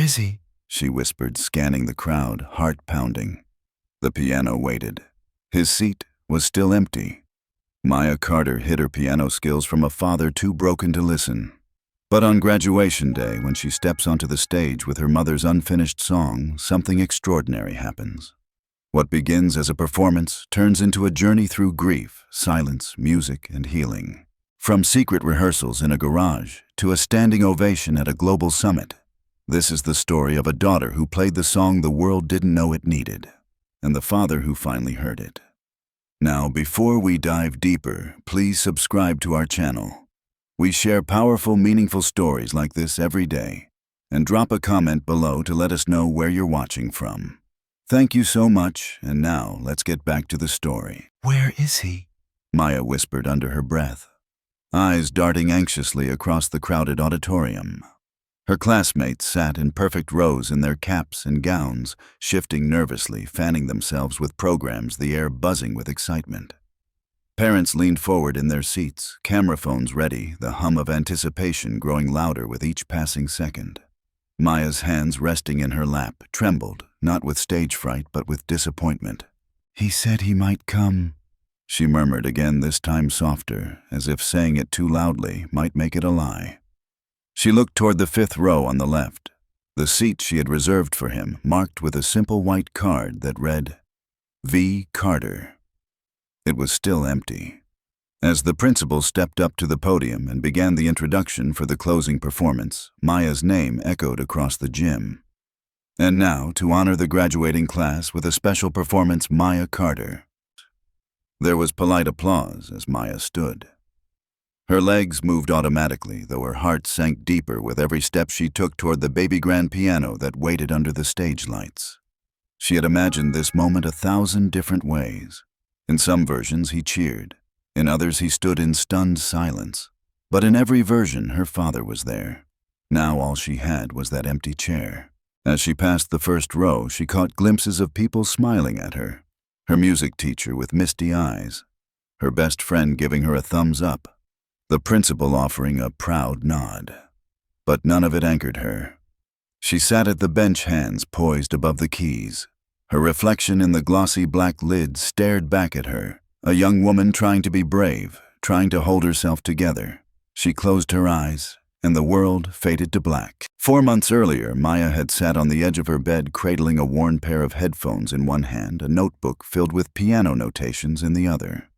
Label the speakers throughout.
Speaker 1: is he?"
Speaker 2: she whispered, scanning the crowd, heart pounding. The piano waited. His seat was still empty. Maya Carter hid her piano skills from a father too broken to listen. But on graduation day, when she steps onto the stage with her mother's unfinished song, something extraordinary happens. What begins as a performance turns into a journey through grief, silence, music, and healing. From secret rehearsals in a garage to a standing ovation at a global summit, this is the story of a daughter who played the song the world didn't know it needed, and the father who finally heard it. Now, before we dive deeper, please subscribe to our channel. We share powerful, meaningful stories like this every day, and drop a comment below to let us know where you're watching from. Thank you so much, and now let's get back to the story.
Speaker 1: "Where is he?"
Speaker 2: Maya whispered under her breath, eyes darting anxiously across the crowded auditorium. Her classmates sat in perfect rows in their caps and gowns, shifting nervously, fanning themselves with programs, the air buzzing with excitement. Parents leaned forward in their seats, camera phones ready, the hum of anticipation growing louder with each passing second. Maya's hands resting in her lap trembled, not with stage fright but with disappointment. "He said he might come," she murmured again, this time softer, as if saying it too loudly might make it a lie. She looked toward the fifth row on the left, the seat she had reserved for him, marked with a simple white card that read, V. Carter. It was still empty. As the principal stepped up to the podium and began the introduction for the closing performance, Maya's name echoed across the gym. And now, to honor the graduating class with a special performance, Maya Carter. There was polite applause as Maya stood. Her legs moved automatically, though her heart sank deeper with every step she took toward the baby grand piano that waited under the stage lights. She had imagined this moment 1,000 different ways. In some versions he cheered, in others he stood in stunned silence. But in every version her father was there. Now all she had was that empty chair. As she passed the first row, she caught glimpses of people smiling at her. Her music teacher with misty eyes, her best friend giving her a thumbs up, the principal offering a proud nod. But none of it anchored her. She sat at the bench, hands poised above the keys. Her reflection in the glossy black lid stared back at her, a young woman trying to be brave, trying to hold herself together. She closed her eyes, and the world faded to black. 4 months earlier, Maya had sat on the edge of her bed, cradling a worn pair of headphones in one hand, a notebook filled with piano notations in the other.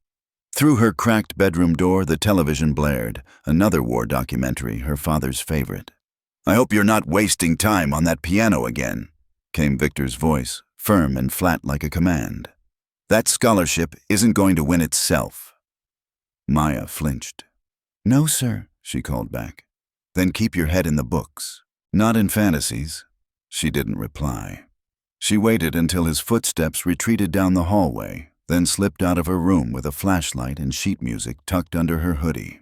Speaker 2: Through her cracked bedroom door, the television blared, another war documentary, her father's favorite. "I hope you're not wasting time on that piano again," came Victor's voice, firm and flat like a command. "That scholarship isn't going to win itself." Maya flinched. "No, sir," she called back. "Then keep your head in the books. Not in fantasies." She didn't reply. She waited until his footsteps retreated down the hallway, then slipped out of her room with a flashlight and sheet music tucked under her hoodie.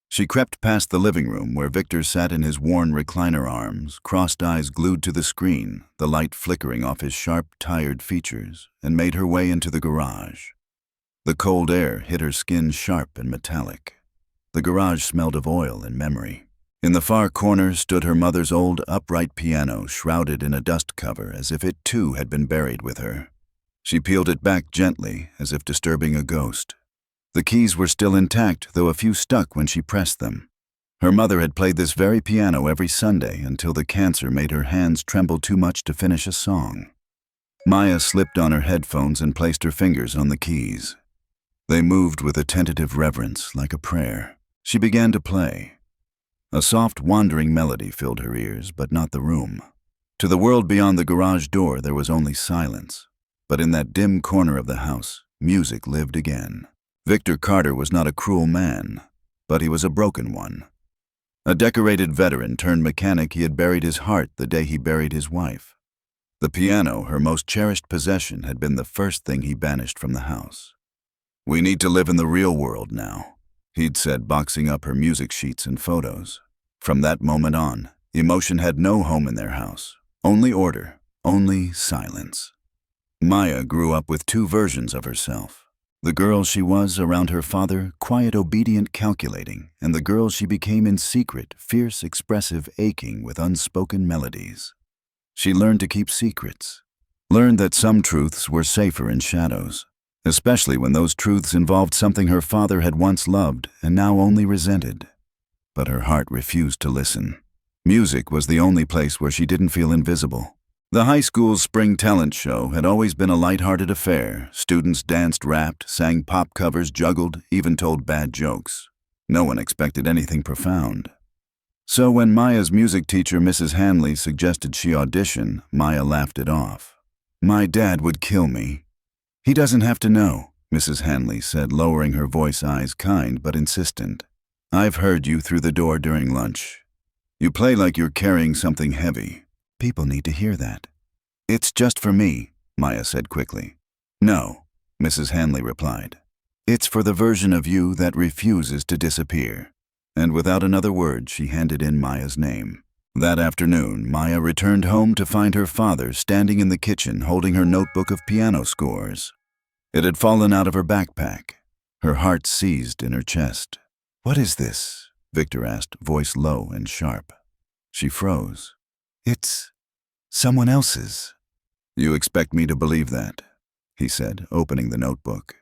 Speaker 2: She crept past the living room where Victor sat in his worn recliner arms, crossed eyes glued to the screen, the light flickering off his sharp, tired features, and made her way into the garage. The cold air hit her skin sharp and metallic. The garage smelled of oil and memory. In the far corner stood her mother's old upright piano, shrouded in a dust cover as if it too had been buried with her. She peeled it back gently, as if disturbing a ghost. The keys were still intact, though a few stuck when she pressed them. Her mother had played this very piano every Sunday until the cancer made her hands tremble too much to finish a song. Maya slipped on her headphones and placed her fingers on the keys. They moved with a tentative reverence, like a prayer. She began to play. A soft, wandering melody filled her ears, but not the room. To the world beyond the garage door there was only silence. But in that dim corner of the house, music lived again. Victor Carter was not a cruel man, but he was a broken one. A decorated veteran turned mechanic, he had buried his heart the day he buried his wife. The piano, her most cherished possession, had been the first thing he banished from the house. "We need to live in the real world now," he'd said, boxing up her music sheets and photos. From that moment on, emotion had no home in their house. Only order, only silence. Maya grew up with two versions of herself. The girl she was around her father, quiet, obedient, calculating, and the girl she became in secret, fierce, expressive, aching with unspoken melodies. She learned to keep secrets, learned that some truths were safer in shadows, especially when those truths involved something her father had once loved and now only resented. But her heart refused to listen. Music was the only place where she didn't feel invisible. The high school's spring talent show had always been a light-hearted affair. Students danced, rapped, sang pop covers, juggled, even told bad jokes. No one expected anything profound. So when Maya's music teacher, Mrs. Hanley, suggested she audition, Maya laughed it off. "My dad would kill me." "He doesn't have to know," Mrs. Hanley said, lowering her voice, eyes kind but insistent. "I've heard you through the door during lunch. You play like you're carrying something heavy. People need to hear that." "It's just for me," Maya said quickly. "No," Mrs. Hanley replied. "It's for the version of you that refuses to disappear." And without another word, she handed in Maya's name. That afternoon, Maya returned home to find her father standing in the kitchen holding her notebook of piano scores. It had fallen out of her backpack. Her heart seized in her chest. "What is this?" Victor asked, voice low and sharp. She froze. "It's someone else's." "You expect me to believe that?" he said, opening the notebook.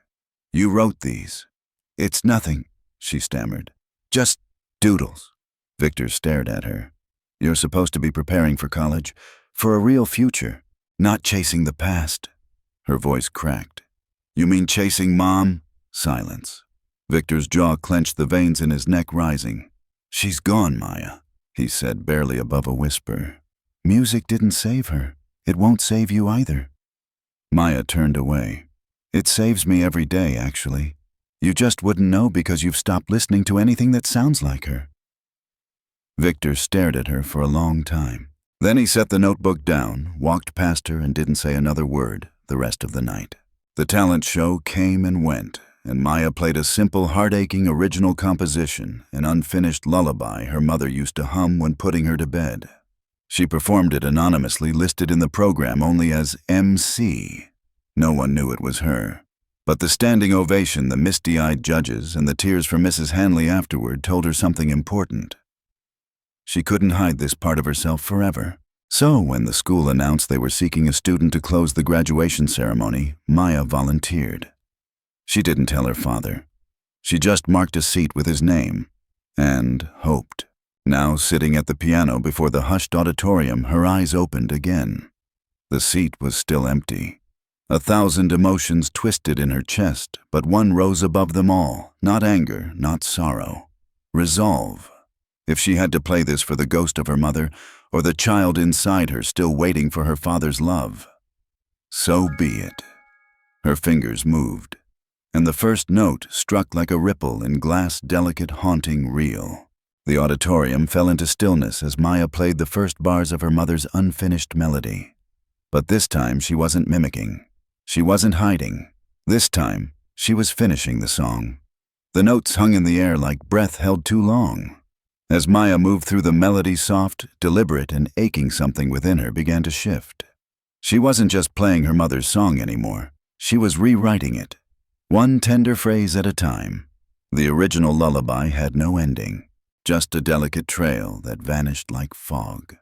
Speaker 2: "You wrote these." "It's nothing," she stammered. "Just doodles." Victor stared at her. "You're supposed to be preparing for college, for a real future, not chasing the past." Her voice cracked. "You mean chasing Mom?" Silence. Victor's jaw clenched, the veins in his neck rising. "She's gone, Maya," he said, barely above a whisper. "Music didn't save her. It won't save you either." Maya turned away. "It saves me every day, actually. You just wouldn't know because you've stopped listening to anything that sounds like her." Victor stared at her for a long time. Then he set the notebook down, walked past her, and didn't say another word the rest of the night. The talent show came and went, and Maya played a simple, heart-aching original composition, an unfinished lullaby her mother used to hum when putting her to bed. She performed it anonymously, listed in the program only as MC. No one knew it was her. But the standing ovation, the misty-eyed judges, and the tears from Mrs. Hanley afterward told her something important. She couldn't hide this part of herself forever. So when the school announced they were seeking a student to close the graduation ceremony, Maya volunteered. She didn't tell her father. She just marked a seat with his name and hoped. Now, sitting at the piano before the hushed auditorium, her eyes opened again. The seat was still empty. 1,000 emotions twisted in her chest, but one rose above them all, not anger, not sorrow. Resolve. If she had to play this for the ghost of her mother, or the child inside her still waiting for her father's love, so be it. Her fingers moved, and the first note struck like a ripple in glass, delicate, haunting, real. The auditorium fell into stillness as Maya played the first bars of her mother's unfinished melody. But this time she wasn't mimicking. She wasn't hiding. This time, she was finishing the song. The notes hung in the air like breath held too long. As Maya moved through the melody, soft, deliberate, and aching, something within her began to shift. She wasn't just playing her mother's song anymore. She was rewriting it, one tender phrase at a time. The original lullaby had no ending, just a delicate trail that vanished like fog.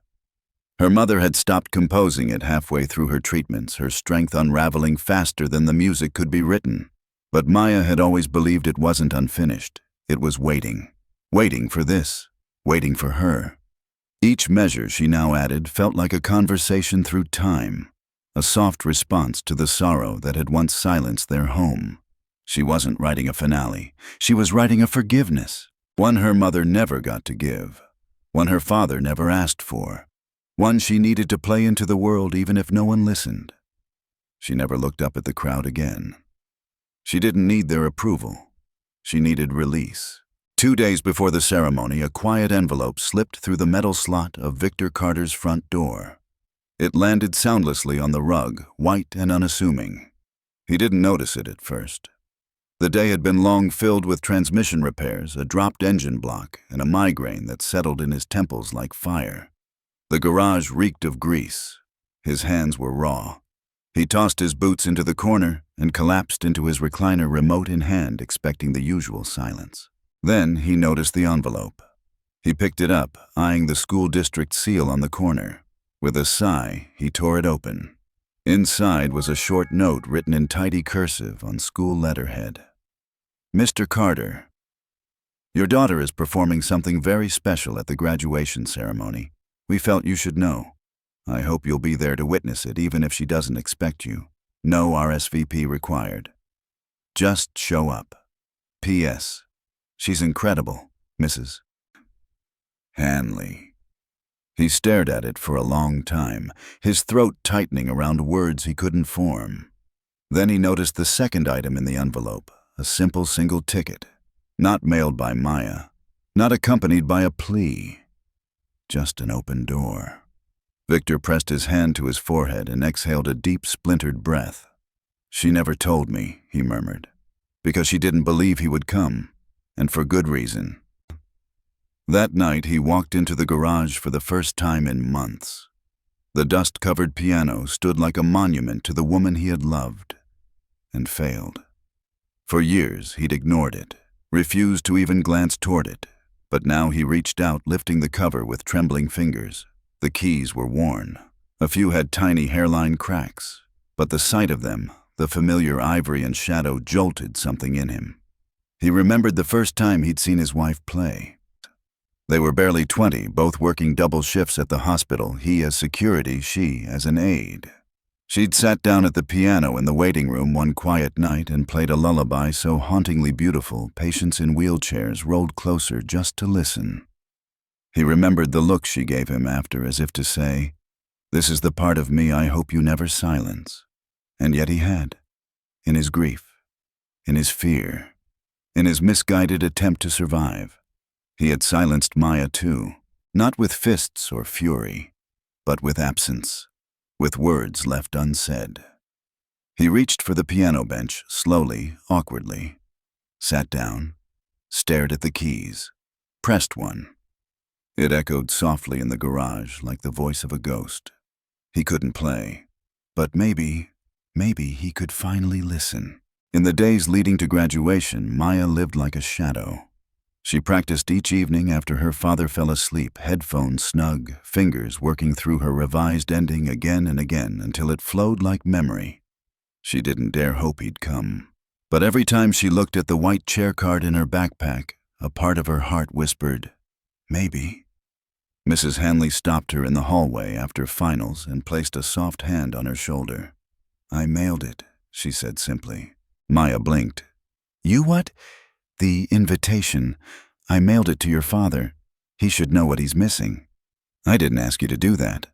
Speaker 2: Her mother had stopped composing it halfway through her treatments, her strength unraveling faster than the music could be written. But Maya had always believed it wasn't unfinished. It was waiting. Waiting for this. Waiting for her. Each measure she now added felt like a conversation through time, a soft response to the sorrow that had once silenced their home. She wasn't writing a finale. She was writing a forgiveness, one her mother never got to give, one her father never asked for. One she needed to play into the world even if no one listened. She never looked up at the crowd again. She didn't need their approval. She needed release. 2 days before the ceremony, a quiet envelope slipped through the metal slot of Victor Carter's front door. It landed soundlessly on the rug, white and unassuming. He didn't notice it at first. The day had been long filled with transmission repairs, a dropped engine block, and a migraine that settled in his temples like fire. The garage reeked of grease. His hands were raw. He tossed his boots into the corner and collapsed into his recliner, remote in hand, expecting the usual silence. Then he noticed the envelope. He picked it up, eyeing the school district seal on the corner. With a sigh, he tore it open. Inside was a short note written in tidy cursive on school letterhead. Mr. Carter, your daughter is performing something very special at the graduation ceremony. We felt you should know. I hope you'll be there to witness it, even if she doesn't expect you. No RSVP required. Just show up. P.S. She's incredible, Mrs. Hanley. He stared at it for a long time, his throat tightening around words he couldn't form. Then he noticed the second item in the envelope, a simple single ticket, not mailed by Maya, not accompanied by a plea, just an open door. Victor pressed his hand to his forehead and exhaled a deep, splintered breath. She never told me, he murmured, because she didn't believe he would come, and for good reason. That night he walked into the garage for the first time in months. The dust-covered piano stood like a monument to the woman he had loved and failed. For years he'd ignored it, refused to even glance toward it, but now he reached out, lifting the cover with trembling fingers. The keys were worn. A few had tiny hairline cracks, but the sight of them, the familiar ivory and shadow, jolted something in him. He remembered the first time he'd seen his wife play. They were barely 20, both working double shifts at the hospital, he as security, she as an aide. She'd sat down at the piano in the waiting room one quiet night and played a lullaby so hauntingly beautiful, patients in wheelchairs rolled closer just to listen. He remembered the look she gave him after, as if to say, "This is the part of me I hope you never silence." And yet he had. In his grief, in his fear, in his misguided attempt to survive. He had silenced Maya too, not with fists or fury, but with absence, with words left unsaid. He reached for the piano bench, slowly, awkwardly, sat down, stared at the keys, pressed one. It echoed softly in the garage like the voice of a ghost. He couldn't play, but maybe he could finally listen. In the days leading to graduation, Maya lived like a shadow. She practiced each evening after her father fell asleep, headphones snug, fingers working through her revised ending again and again until it flowed like memory. She didn't dare hope he'd come. But every time she looked at the white chair card in her backpack, a part of her heart whispered, "Maybe." Mrs. Hanley stopped her in the hallway after finals and placed a soft hand on her shoulder. "I mailed it," she said simply. Maya blinked. "You what?" "The invitation. I mailed it to your father. He should know what he's missing." "I didn't ask you to do that."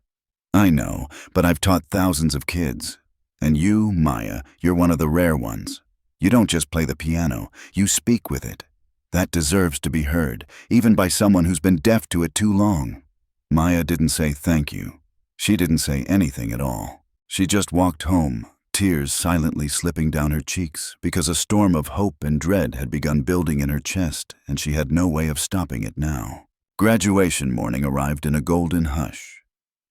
Speaker 2: "I know, but I've taught thousands of kids. And you, Maya, you're one of the rare ones. You don't just play the piano, you speak with it. That deserves to be heard, even by someone who's been deaf to it too long." Maya didn't say thank you. She didn't say anything at all. She just walked home, tears silently slipping down her cheeks because a storm of hope and dread had begun building in her chest, and she had no way of stopping it now. Graduation morning arrived in a golden hush.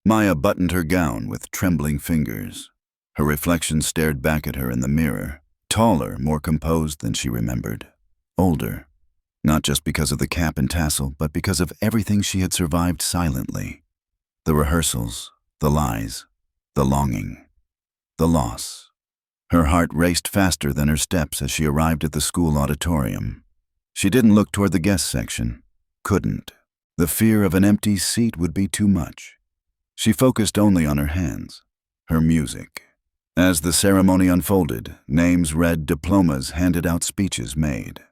Speaker 2: Maya buttoned her gown with trembling fingers. Her reflection stared back at her in the mirror, taller, more composed than she remembered. Older, not just because of the cap and tassel, but because of everything she had survived silently. The rehearsals, the lies, the longing, the loss. Her heart raced faster than her steps as she arrived at the school auditorium. She didn't look toward the guest section. Couldn't. The fear of an empty seat would be too much. She focused only on her hands, her music. As the ceremony unfolded, names read, diplomas handed out, speeches made.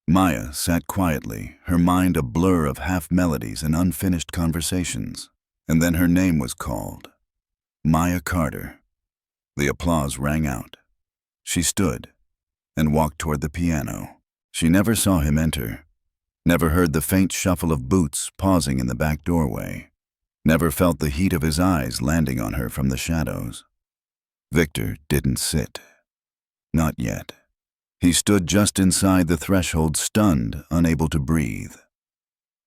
Speaker 2: Maya sat quietly, her mind a blur of half-melodies and unfinished conversations. And then her name was called. Maya Carter. The applause rang out. She stood and walked toward the piano. She never saw him enter, never heard the faint shuffle of boots pausing in the back doorway, never felt the heat of his eyes landing on her from the shadows. Victor didn't sit. Not yet. He stood just inside the threshold, stunned, unable to breathe.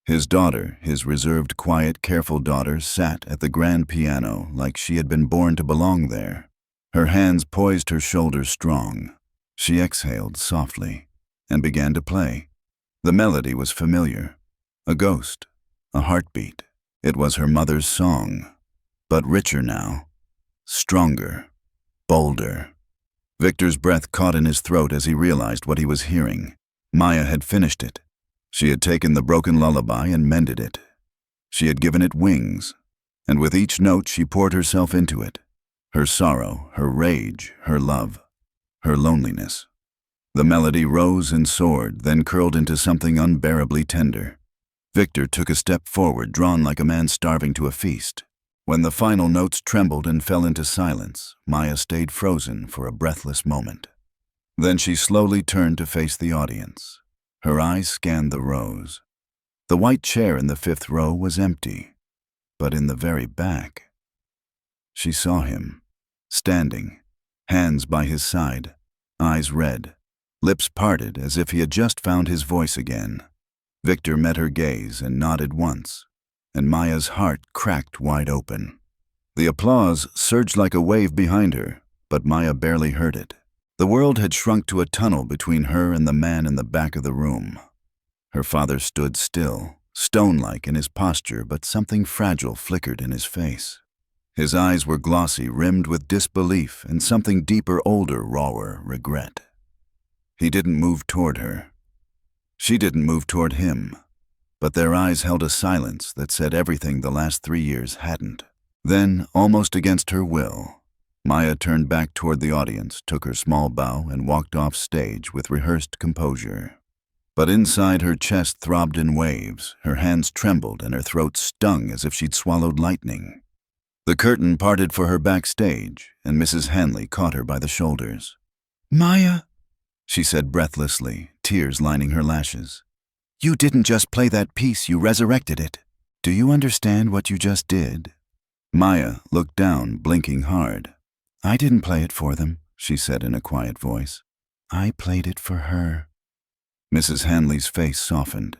Speaker 2: His daughter, his reserved, quiet, careful daughter, sat at the grand piano like she had been born to belong there. Her hands poised her shoulders strong. She exhaled softly and began to play. The melody was familiar. A ghost, a heartbeat. It was her mother's song. but richer now, stronger, bolder. Victor's breath caught in his throat as he realized what he was hearing. Maya had finished it. She had taken the broken lullaby and mended it. She had given it wings, and with each note she poured herself into it. Her sorrow, her rage, her love, her loneliness. The melody rose and soared, then curled into something unbearably tender. Victor took a step forward, drawn like a man starving to a feast. When the final notes trembled and fell into silence, Maya stayed frozen for a breathless moment. Then she slowly turned to face the audience. Her eyes scanned the rows. The white chair in the fifth row was empty, but in the very back, she saw him, standing, hands by his side, eyes red, lips parted as if he had just found his voice again. Victor met her gaze and nodded once, and Maya's heart cracked wide open. The applause surged like a wave behind her, but Maya barely heard it. The world had shrunk to a tunnel between her and the man in the back of the room. Her father stood still, stone-like in his posture, but something fragile flickered in his face. His eyes were glossy, rimmed with disbelief and something deeper, older, rawer regret. He didn't move toward her. She didn't move toward him, but their eyes held a silence that said everything the last 3 years hadn't. Then, almost against her will, Maya turned back toward the audience, took her small bow, and walked off stage with rehearsed composure. But inside, her chest throbbed in waves, her hands trembled, and her throat stung as if she'd swallowed lightning. The curtain parted for her backstage, and Mrs. Hanley caught her by the shoulders. "Maya," she said breathlessly, tears lining her lashes. "You didn't just play that piece, you resurrected it. Do you understand what you just did?" Maya looked down, blinking hard. "I didn't play it for them," she said in a quiet voice. "I played it for her." Mrs. Hanley's face softened.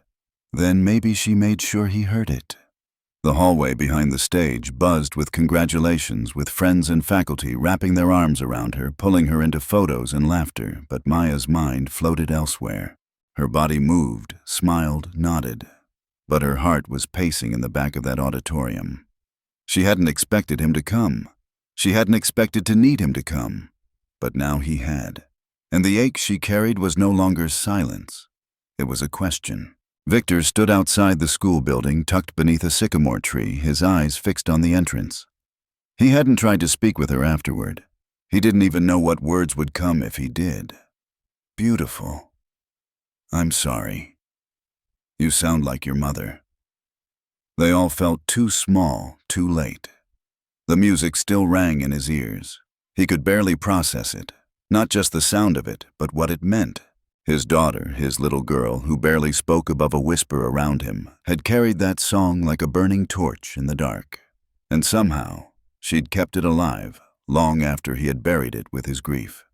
Speaker 2: Then maybe she made sure he heard it. The hallway behind the stage buzzed with congratulations, with friends and faculty wrapping their arms around her, pulling her into photos and laughter, but Maya's mind floated elsewhere. Her body moved, smiled, nodded, but her heart was pacing in the back of that auditorium. She hadn't expected him to come. She hadn't expected to need him to come, but now he had. And the ache she carried was no longer silence. It was a question. Victor stood outside the school building, tucked beneath a sycamore tree, his eyes fixed on the entrance. He hadn't tried to speak with her afterward. He didn't even know what words would come if he did. "Beautiful. I'm sorry. You sound like your mother." They all felt too small, too late. The music still rang in his ears. He could barely process it, not just the sound of it, but what it meant. His daughter, his little girl, who barely spoke above a whisper around him, had carried that song like a burning torch in the dark. And somehow, she'd kept it alive, long after he had buried it with his grief.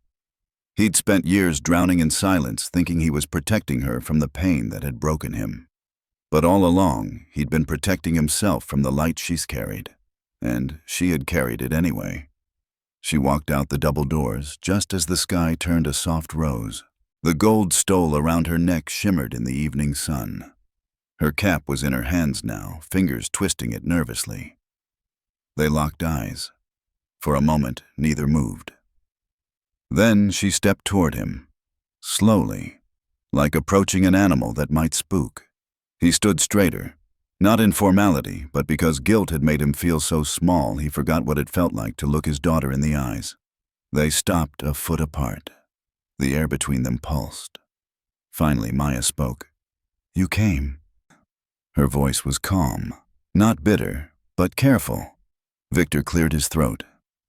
Speaker 2: He'd spent years drowning in silence, thinking he was protecting her from the pain that had broken him. But all along, he'd been protecting himself from the light she's carried. And she had carried it anyway. She walked out the double doors just as the sky turned a soft rose. The gold stole around her neck shimmered in the evening sun. Her cap was in her hands now, fingers twisting it nervously. They locked eyes. For a moment, neither moved. Then she stepped toward him, slowly, like approaching an animal that might spook. He stood straighter. Not in formality, but because guilt had made him feel so small he forgot what it felt like to look his daughter in the eyes. They stopped a foot apart. The air between them pulsed. Finally, Maya spoke. "You came." Her voice was calm, not bitter, but careful. Victor cleared his throat.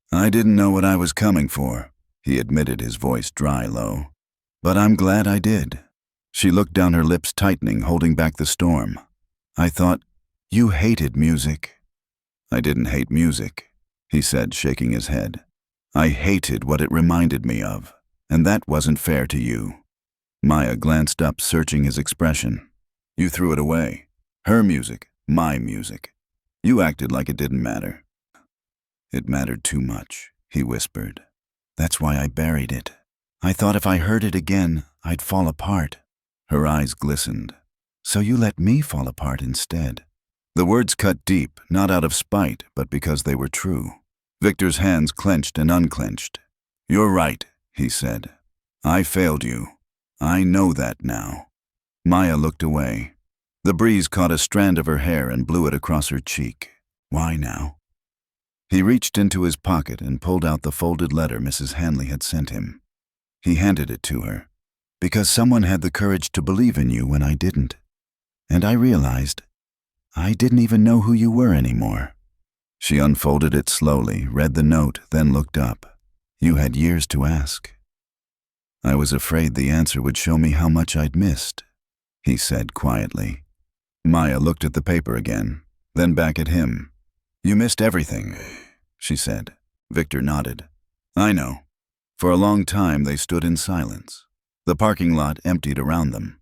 Speaker 2: "I didn't know what I was coming for," he admitted, his voice dry low. "But I'm glad I did." She looked down, her lips tightening, holding back the storm. "I thought you hated music." "I didn't hate music," he said, shaking his head. "I hated what it reminded me of, and that wasn't fair to you." Maya glanced up, searching his expression. "You threw it away. Her music, my music. You acted like it didn't matter." "It mattered too much," he whispered. "That's why I buried it. I thought if I heard it again, I'd fall apart." Her eyes glistened. "So you let me fall apart instead." The words cut deep, not out of spite, but because they were true. Victor's hands clenched and unclenched. "You're right," he said. "I failed you. I know that now." Maya looked away. The breeze caught a strand of her hair and blew it across her cheek. Why now? He reached into his pocket and pulled out the folded letter Mrs. Hanley had sent him. He handed it to her. "Because someone had the courage to believe in you when I didn't. And I realized I didn't even know who you were anymore." She unfolded it slowly, read the note, then looked up. "You had years to ask." "I was afraid the answer would show me how much I'd missed," he said quietly. Maya looked at the paper again, then back at him. "You missed everything," she said. Victor nodded. "I know." For a long time they stood in silence. The parking lot emptied around them.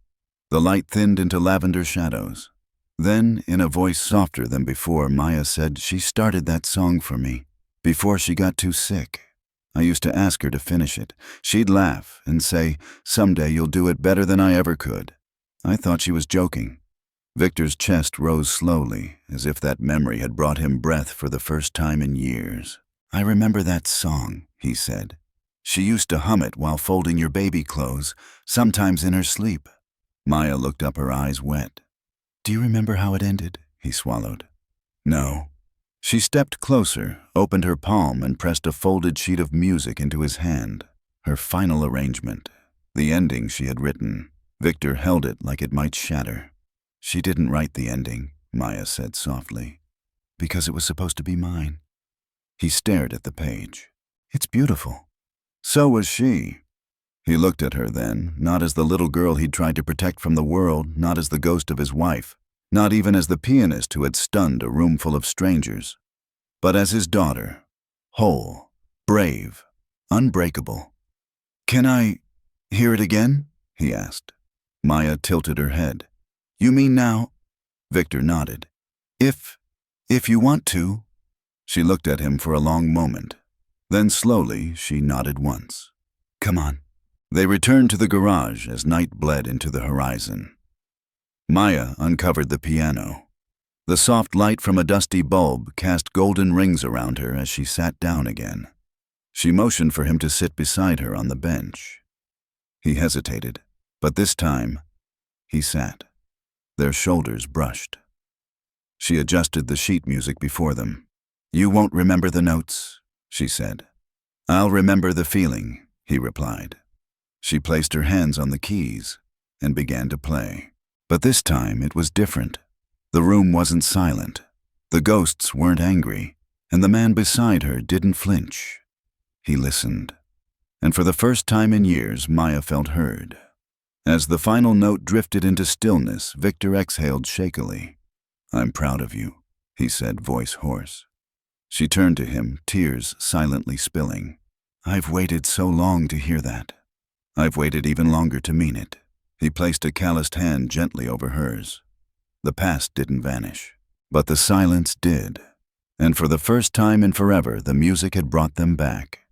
Speaker 2: The light thinned into lavender shadows. Then, in a voice softer than before, Maya said she started that song for me, before she got too sick. I used to ask her to finish it. She'd laugh and say, "Someday you'll do it better than I ever could." I thought she was joking. Victor's chest rose slowly, as if that memory had brought him breath for the first time in years. "I remember that song," he said. "She used to hum it while folding your baby clothes, sometimes in her sleep." Maya looked up, her eyes wet. "Do you remember how it ended?" he swallowed. "No." She stepped closer, opened her palm, and pressed a folded sheet of music into his hand. Her final arrangement. The ending she had written. Victor held it like it might shatter. "She didn't write the ending," Maya said softly, "because it was supposed to be mine." He stared at the page. "It's beautiful." So was she. He looked at her then, not as the little girl he'd tried to protect from the world, not as the ghost of his wife, not even as the pianist who had stunned a room full of strangers, but as his daughter, whole, brave, unbreakable. "Can I hear it again?" he asked. Maya tilted her head. "You mean now?" Victor nodded. If you want to." She looked at him for a long moment. Then slowly she nodded once. "Come on." They returned to the garage as night bled into the horizon. Maya uncovered the piano. The soft light from a dusty bulb cast golden rings around her as she sat down again. She motioned for him to sit beside her on the bench. He hesitated, but this time he sat. Their shoulders brushed. She adjusted the sheet music before them. "You won't remember the notes," she said. "I'll remember the feeling," he replied. She placed her hands on the keys and began to play. But this time it was different. The room wasn't silent. The ghosts weren't angry, and the man beside her didn't flinch. He listened. And for the first time in years, Maya felt heard. As the final note drifted into stillness, Victor exhaled shakily. "I'm proud of you," he said, voice hoarse. She turned to him, tears silently spilling. "I've waited so long to hear that. I've waited even longer to mean it." He placed a calloused hand gently over hers. The past didn't vanish, but the silence did. And for the first time in forever, the music had brought them back.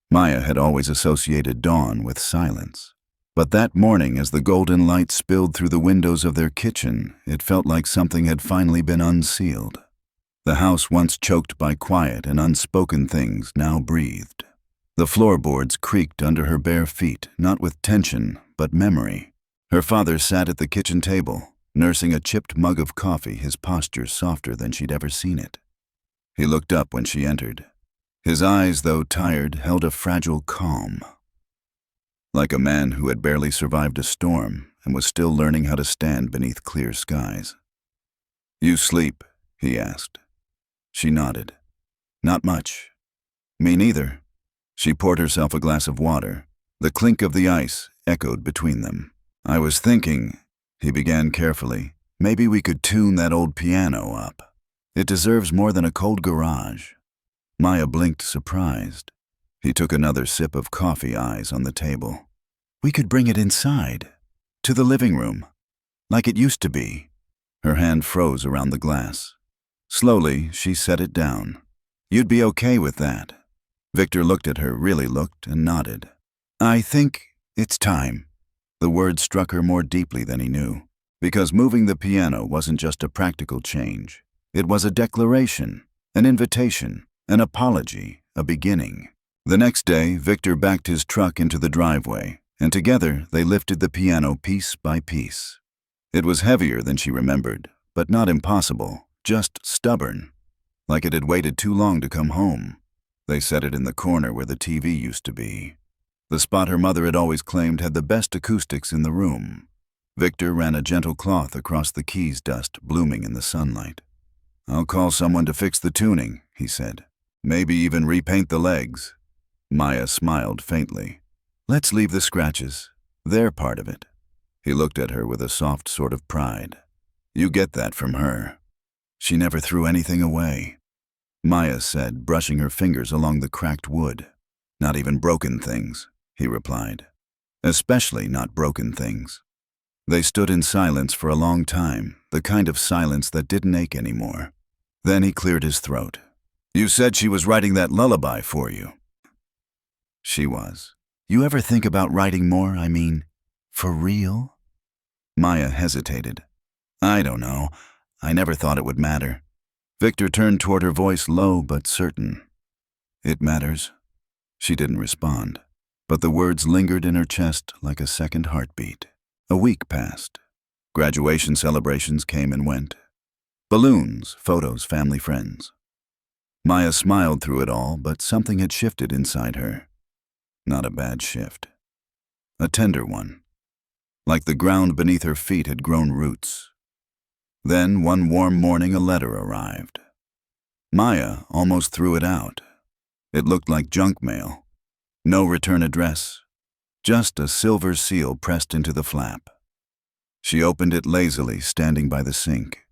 Speaker 2: Maya had always associated dawn with silence. But that morning, as the golden light spilled through the windows of their kitchen, it felt like something had finally been unsealed. The house, once choked by quiet and unspoken things, now breathed. The floorboards creaked under her bare feet, not with tension, but memory. Her father sat at the kitchen table, nursing a chipped mug of coffee, his posture softer than she'd ever seen it. He looked up when she entered. His eyes, though tired, held a fragile calm. Like a man who had barely survived a storm and was still learning how to stand beneath clear skies. "You sleep?" he asked. She nodded. "Not much." "Me neither." She poured herself a glass of water. The clink of the ice echoed between them. "I was thinking," he began carefully, "maybe we could tune that old piano up. It deserves more than a cold garage." Maya blinked, surprised. He took another sip of coffee, eyes on the table. "We could bring it inside, to the living room, like it used to be." Her hand froze around the glass. Slowly, she set it down. "You'd be okay with that?" Victor looked at her, really looked, and nodded. "I think it's time." The words struck her more deeply than he knew, because moving the piano wasn't just a practical change. It was a declaration, an invitation, an apology, a beginning. The next day, Victor backed his truck into the driveway, and together they lifted the piano piece by piece. It was heavier than she remembered, but not impossible, just stubborn, like it had waited too long to come home. They set it in the corner where the TV used to be, the spot her mother had always claimed had the best acoustics in the room. Victor ran a gentle cloth across the keys dust blooming in the sunlight. "I'll call someone to fix the tuning," he said. "Maybe even repaint the legs." Maya smiled faintly. "Let's leave the scratches. They're part of it." He looked at her with a soft sort of pride. "You get that from her. She never threw anything away," Maya said, brushing her fingers along the cracked wood. "Not even broken things," he replied. "Especially not broken things." They stood in silence for a long time, the kind of silence that didn't ache anymore. Then he cleared his throat. "You said she was writing that lullaby for you." "She was. You ever think about writing more, I mean, for real?" Maya hesitated. "I don't know. I never thought it would matter." Victor turned toward her, voice low but certain. "It matters." She didn't respond, but the words lingered in her chest like a second heartbeat. A week passed. Graduation celebrations came and went. Balloons, photos, family, friends. Maya smiled through it all, but something had shifted inside her. Not a bad shift. A tender one. Like the ground beneath her feet had grown roots. Then, one warm morning, a letter arrived. Maya almost threw it out. It looked like junk mail. No return address. Just a silver seal pressed into the flap. She opened it lazily, standing by the sink.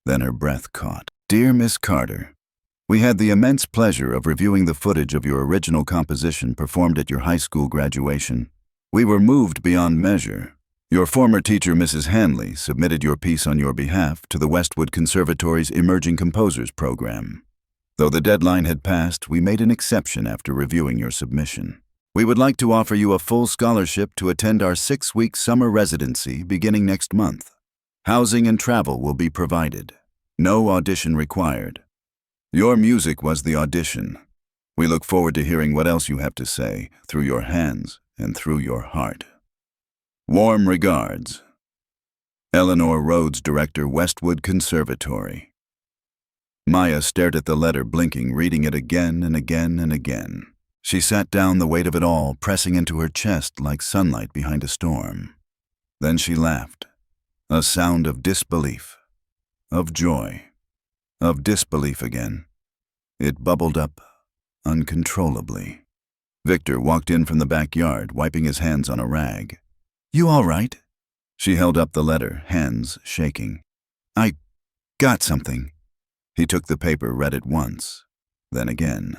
Speaker 2: Then her breath caught. "Dear Miss Carter, we had the immense pleasure of reviewing the footage of your original composition performed at your high school graduation. We were moved beyond measure. Your former teacher, Mrs. Hanley, submitted your piece on your behalf to the Westwood Conservatory's Emerging Composers Program. Though the deadline had passed, we made an exception after reviewing your submission. We would like to offer you a full scholarship to attend our 6-week summer residency beginning next month. Housing and travel will be provided. No audition required. Your music was the audition. We look forward to hearing what else you have to say through your hands and through your heart. Warm regards. Eleanor Rhodes, Director, Westwood Conservatory." Maya stared at the letter, blinking, reading it again and again and again. She sat down, the weight of it all pressing into her chest like sunlight behind a storm. Then she laughed. A sound of disbelief, of joy, of disbelief again. It bubbled up uncontrollably. Victor walked in from the backyard, wiping his hands on a rag. "You all right?" She held up the letter, hands shaking. "I got something." He took the paper, read it once, then again.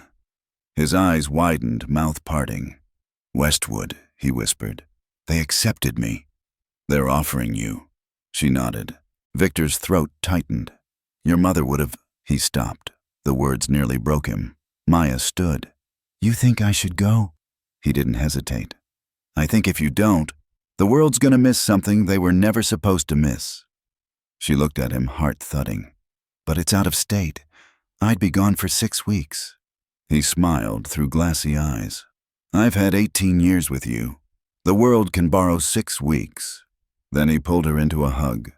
Speaker 2: His eyes widened, mouth parting. "Westwood," he whispered. "They accepted me." "They're offering you." She nodded. Victor's throat tightened. "Your mother would have—" He stopped. The words nearly broke him. Maya stood. "You think I should go?" He didn't hesitate. "I think if you don't, the world's gonna miss something they were never supposed to miss." She looked at him, heart thudding. "But it's out of state. I'd be gone for 6 weeks." He smiled through glassy eyes. "I've had 18 years with you. The world can borrow 6 weeks. Then he pulled her into a hug.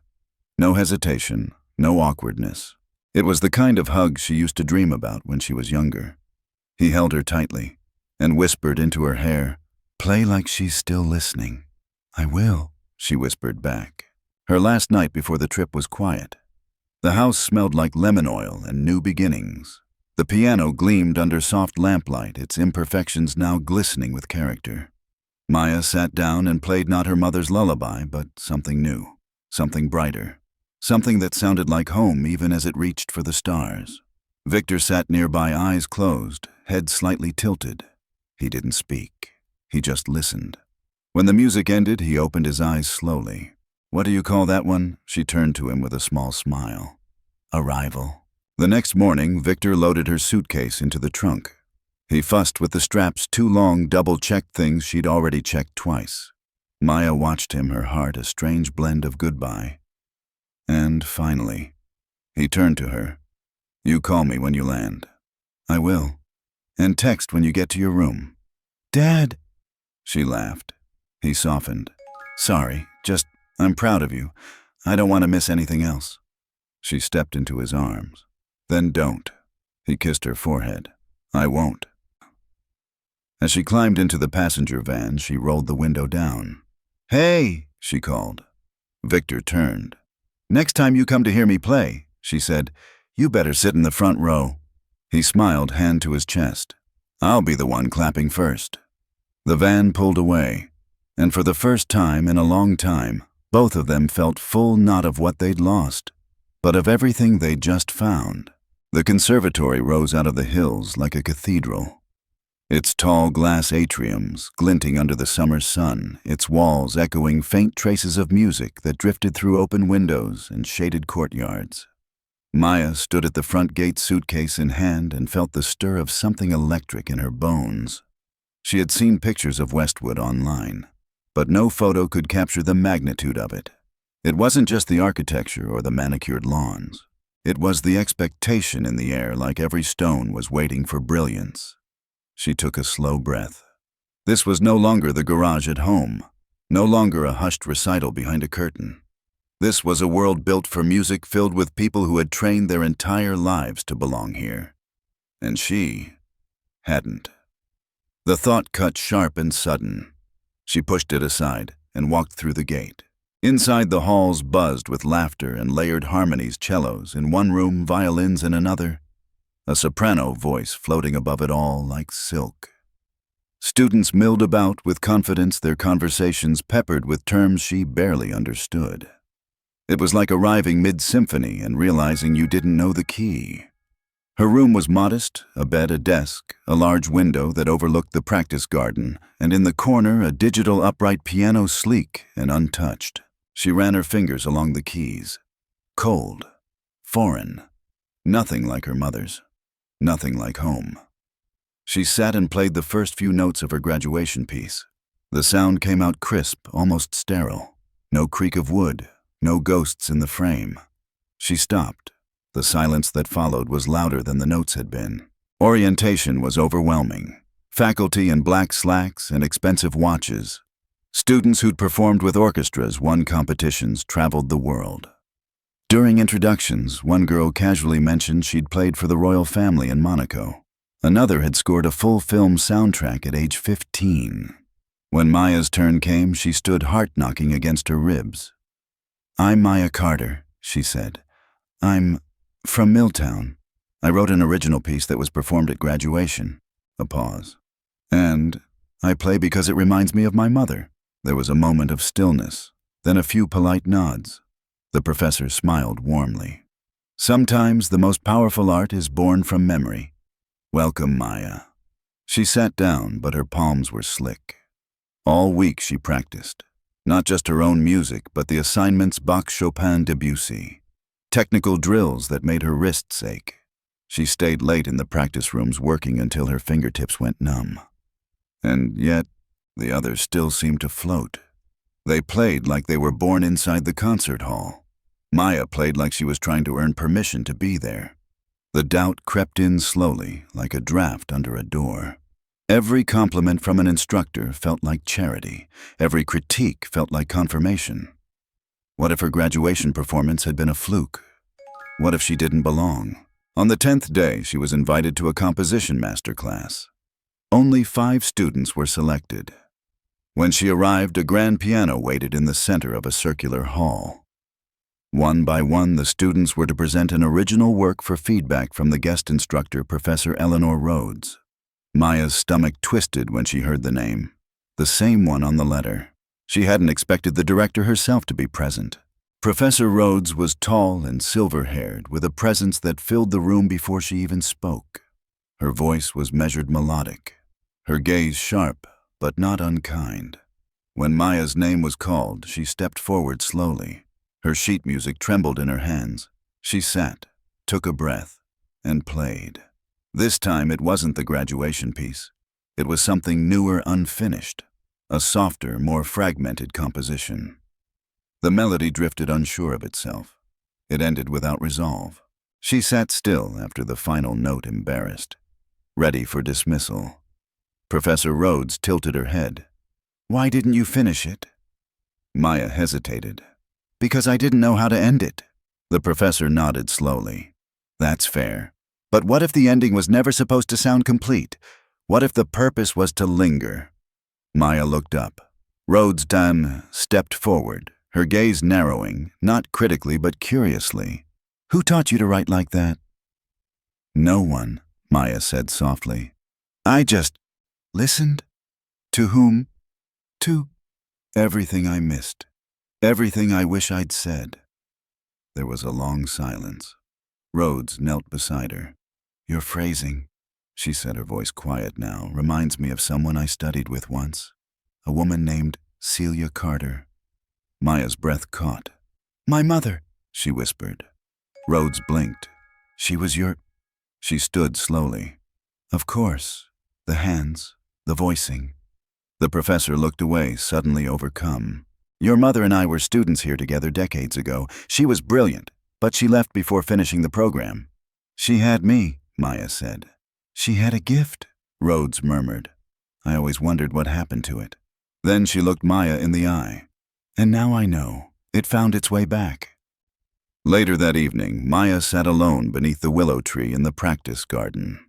Speaker 2: No hesitation, no awkwardness. It was the kind of hug she used to dream about when she was younger. He held her tightly and whispered into her hair, "Play like she's still listening." "I will," she whispered back. Her last night before the trip was quiet. The house smelled like lemon oil and new beginnings. The piano gleamed under soft lamplight, its imperfections now glistening with character. Maya sat down and played not her mother's lullaby, but something new, something brighter, something that sounded like home even as it reached for the stars. Victor sat nearby, eyes closed, head slightly tilted. He didn't speak. He just listened. When the music ended, he opened his eyes slowly. "What do you call that one?" She turned to him with a small smile. "Arrival." The next morning, Victor loaded her suitcase into the trunk. He fussed with the straps, 2 long, double-checked things she'd already checked twice. Maya watched him, her heart a strange blend of goodbye. And finally, He turned to her. You call me when you land. I will. And text when you get to your room. Dad! She laughed. He softened. Sorry, I'm proud of you. I don't want to miss anything else. She stepped into his arms. Then don't. He kissed her forehead. I won't. As she climbed into the passenger van, she rolled the window down. Hey, she called. Victor turned. Next time you come to hear me play, she said, you better sit in the front row. He smiled, hand to his chest. I'll be the one clapping first. The van pulled away, and for the first time in a long time, both of them felt full not of what they'd lost, but of everything they'd just found. The conservatory rose out of the hills like a cathedral. Its tall glass atriums glinting under the summer sun, its walls echoing faint traces of music that drifted through open windows and shaded courtyards. Maya stood at the front gate, suitcase in hand, and felt the stir of something electric in her bones. She had seen pictures of Westwood online, but no photo could capture the magnitude of it. It wasn't just the architecture or the manicured lawns. It was the expectation in the air, like every stone was waiting for brilliance. She took a slow breath. This was no longer the garage at home, no longer a hushed recital behind a curtain. This was a world built for music, filled with people who had trained their entire lives to belong here. And she hadn't. The thought cut sharp and sudden. She pushed it aside and walked through the gate. Inside, the halls buzzed with laughter and layered harmonies, cellos in one room, violins in another, a soprano voice floating above it all like silk. Students milled about with confidence, their conversations peppered with terms she barely understood. It was like arriving mid-symphony and realizing you didn't know the key. Her room was modest, a bed, a desk, a large window that overlooked the practice garden, and in the corner a digital upright piano, sleek and untouched. She ran her fingers along the keys. Cold, foreign, nothing like her mother's, nothing like home. She sat and played the first few notes of her graduation piece. The sound came out crisp, almost sterile. No creak of wood, no ghosts in the frame. She stopped. The silence that followed was louder than the notes had been. Orientation was overwhelming. Faculty in black slacks and expensive watches. Students who'd performed with orchestras, won competitions, traveled the world. During introductions, one girl casually mentioned she'd played for the royal family in Monaco. Another had scored a full film soundtrack at age 15. When Maya's turn came, she stood heart-knocking against her ribs. I'm Maya Carter, she said. I'm from Milltown. I wrote an original piece that was performed at graduation. A pause. And I play because it reminds me of my mother. There was a moment of stillness, then a few polite nods. The professor smiled warmly. Sometimes the most powerful art is born from memory. Welcome, Maya. She sat down, but her palms were slick. All week she practiced. Not just her own music, but the assignments Bach, Chopin, Debussy. Technical drills that made her wrists ache. She stayed late in the practice rooms working until her fingertips went numb. And yet, the others still seemed to float. They played like they were born inside the concert hall. Maya played like she was trying to earn permission to be there. The doubt crept in slowly, like a draft under a door. Every compliment from an instructor felt like charity. Every critique felt like confirmation. What if her graduation performance had been a fluke? What if she didn't belong? On the 10th day, she was invited to a composition master class. Only 5 students were selected. When she arrived, a grand piano waited in the center of a circular hall. One by one, the students were to present an original work for feedback from the guest instructor, Professor Eleanor Rhodes. Maya's stomach twisted when she heard the name, the same one on the letter. She hadn't expected the director herself to be present. Professor Rhodes was tall and silver-haired, with a presence that filled the room before she even spoke. Her voice was measured, melodic, her gaze sharp, but not unkind. When Maya's name was called, she stepped forward slowly. Her sheet music trembled in her hands. She sat, took a breath, and played. This time it wasn't the graduation piece. It was something newer, unfinished. A softer, more fragmented composition. The melody drifted unsure of itself. It ended without resolve. She sat still after the final note, embarrassed, ready for dismissal. Professor Rhodes tilted her head. "Why didn't you finish it?" Maya hesitated. "Because I didn't know how to end it." The professor nodded slowly. "That's fair. But what if the ending was never supposed to sound complete? What if the purpose was to linger?" Maya looked up. Rhodes stepped forward, her gaze narrowing, not critically but curiously. "Who taught you to write like that?" "No one," Maya said softly. "I just listened." "To whom?" "To everything I missed. Everything I wish I'd said." There was a long silence. Rhodes knelt beside her. "Your phrasing," she said, her voice quiet now, "reminds me of someone I studied with once. A woman named Celia Carter." Maya's breath caught. "My mother," she whispered. Rhodes blinked. "She was your—" She stood slowly. "Of course. The hands, the voicing." The professor looked away, suddenly overcome. "Your mother and I were students here together decades ago. She was brilliant, but she left before finishing the program." "She had me," Maya said. "She had a gift," Rhodes murmured. "I always wondered what happened to it." Then she looked Maya in the eye. "And now I know. It found its way back." Later that evening, Maya sat alone beneath the willow tree in the practice garden.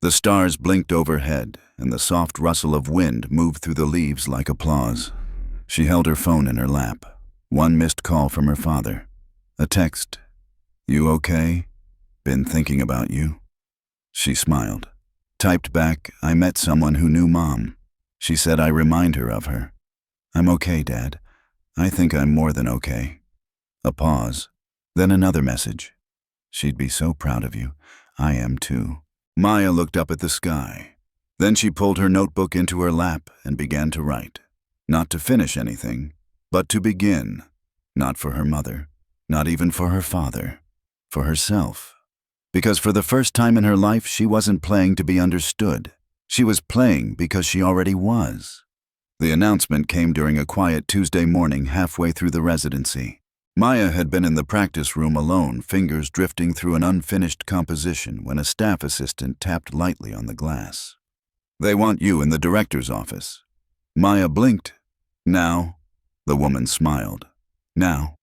Speaker 2: The stars blinked overhead, and the soft rustle of wind moved through the leaves like applause. She held her phone in her lap. One missed call from her father. A text. "You okay? Been thinking about you." She smiled. Typed back, "I met someone who knew Mom. She said I remind her of her." "I'm okay, Dad. I think I'm more than okay." A pause. Then another message. "She'd be so proud of you. I am too." Maya looked up at the sky. Then she pulled her notebook into her lap and began to write. Not to finish anything, but to begin. Not for her mother, not even for her father. For herself. Because for the first time in her life, she wasn't playing to be understood. She was playing because she already was. The announcement came during a quiet Tuesday morning halfway through the residency. Maya had been in the practice room alone, fingers drifting through an unfinished composition, when a staff assistant tapped lightly on the glass. "They want you in the director's office." Maya blinked. "Now?" The woman smiled. "Now."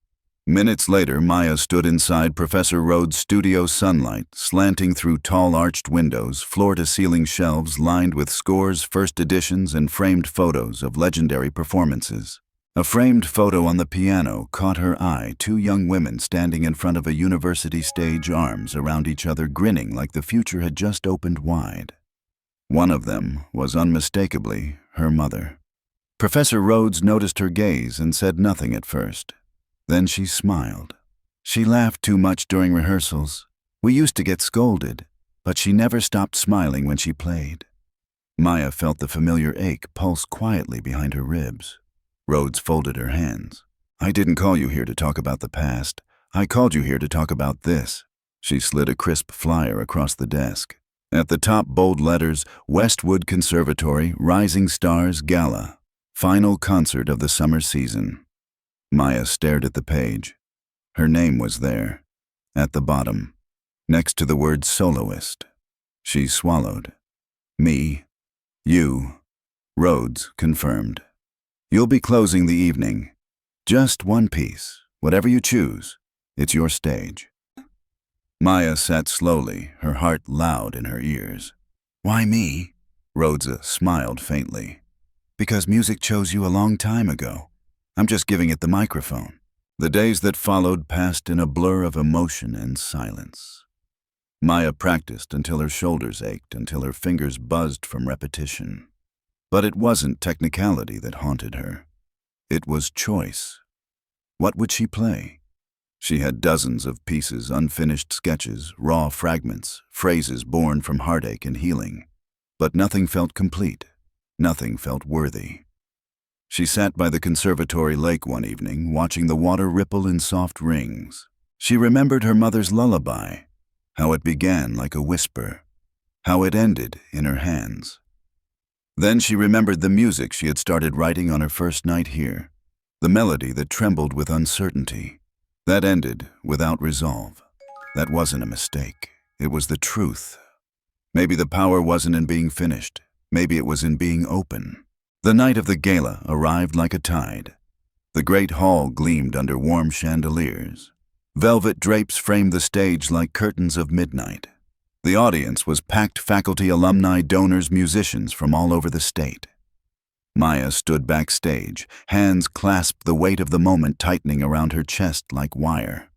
Speaker 2: Minutes later, Maya stood inside Professor Rhodes' studio, sunlight slanting through tall arched windows, floor-to-ceiling shelves lined with scores, first editions, and framed photos of legendary performances. A framed photo on the piano caught her eye, two young women standing in front of a university stage, arms around each other, grinning like the future had just opened wide. One of them was unmistakably her mother. Professor Rhodes noticed her gaze and said nothing at first. Then she smiled. "She laughed too much during rehearsals. We used to get scolded, but she never stopped smiling when she played." Maya felt the familiar ache pulse quietly behind her ribs. Rhodes folded her hands. "I didn't call you here to talk about the past. I called you here to talk about this." She slid a crisp flyer across the desk. At the top, bold letters, "Westwood Conservatory, Rising Stars Gala. Final concert of the summer season." Maya stared at the page. Her name was there, at the bottom, next to the word soloist. She swallowed. "Me. You." Rhodes confirmed. "You'll be closing the evening. Just one piece, whatever you choose. It's your stage." Maya sat slowly, her heart loud in her ears. "Why me?" Rhodes smiled faintly. "Because music chose you a long time ago. I'm just giving it the microphone." The days that followed passed in a blur of emotion and silence. Maya practiced until her shoulders ached, until her fingers buzzed from repetition. But it wasn't technicality that haunted her. It was choice. What would she play? She had dozens of pieces, unfinished sketches, raw fragments, phrases born from heartache and healing. But nothing felt complete. Nothing felt worthy. She sat by the conservatory lake one evening, watching the water ripple in soft rings. She remembered her mother's lullaby, how it began like a whisper, how it ended in her hands. Then she remembered the music she had started writing on her first night here, the melody that trembled with uncertainty, that ended without resolve. That wasn't a mistake. It was the truth. Maybe the power wasn't in being finished. Maybe it was in being open. The night of the gala arrived like a tide. The great hall gleamed under warm chandeliers. Velvet drapes framed the stage like curtains of midnight. The audience was packed faculty, alumni, donors, musicians from all over the state. Maya stood backstage, hands clasped, the weight of the moment tightening around her chest like wire.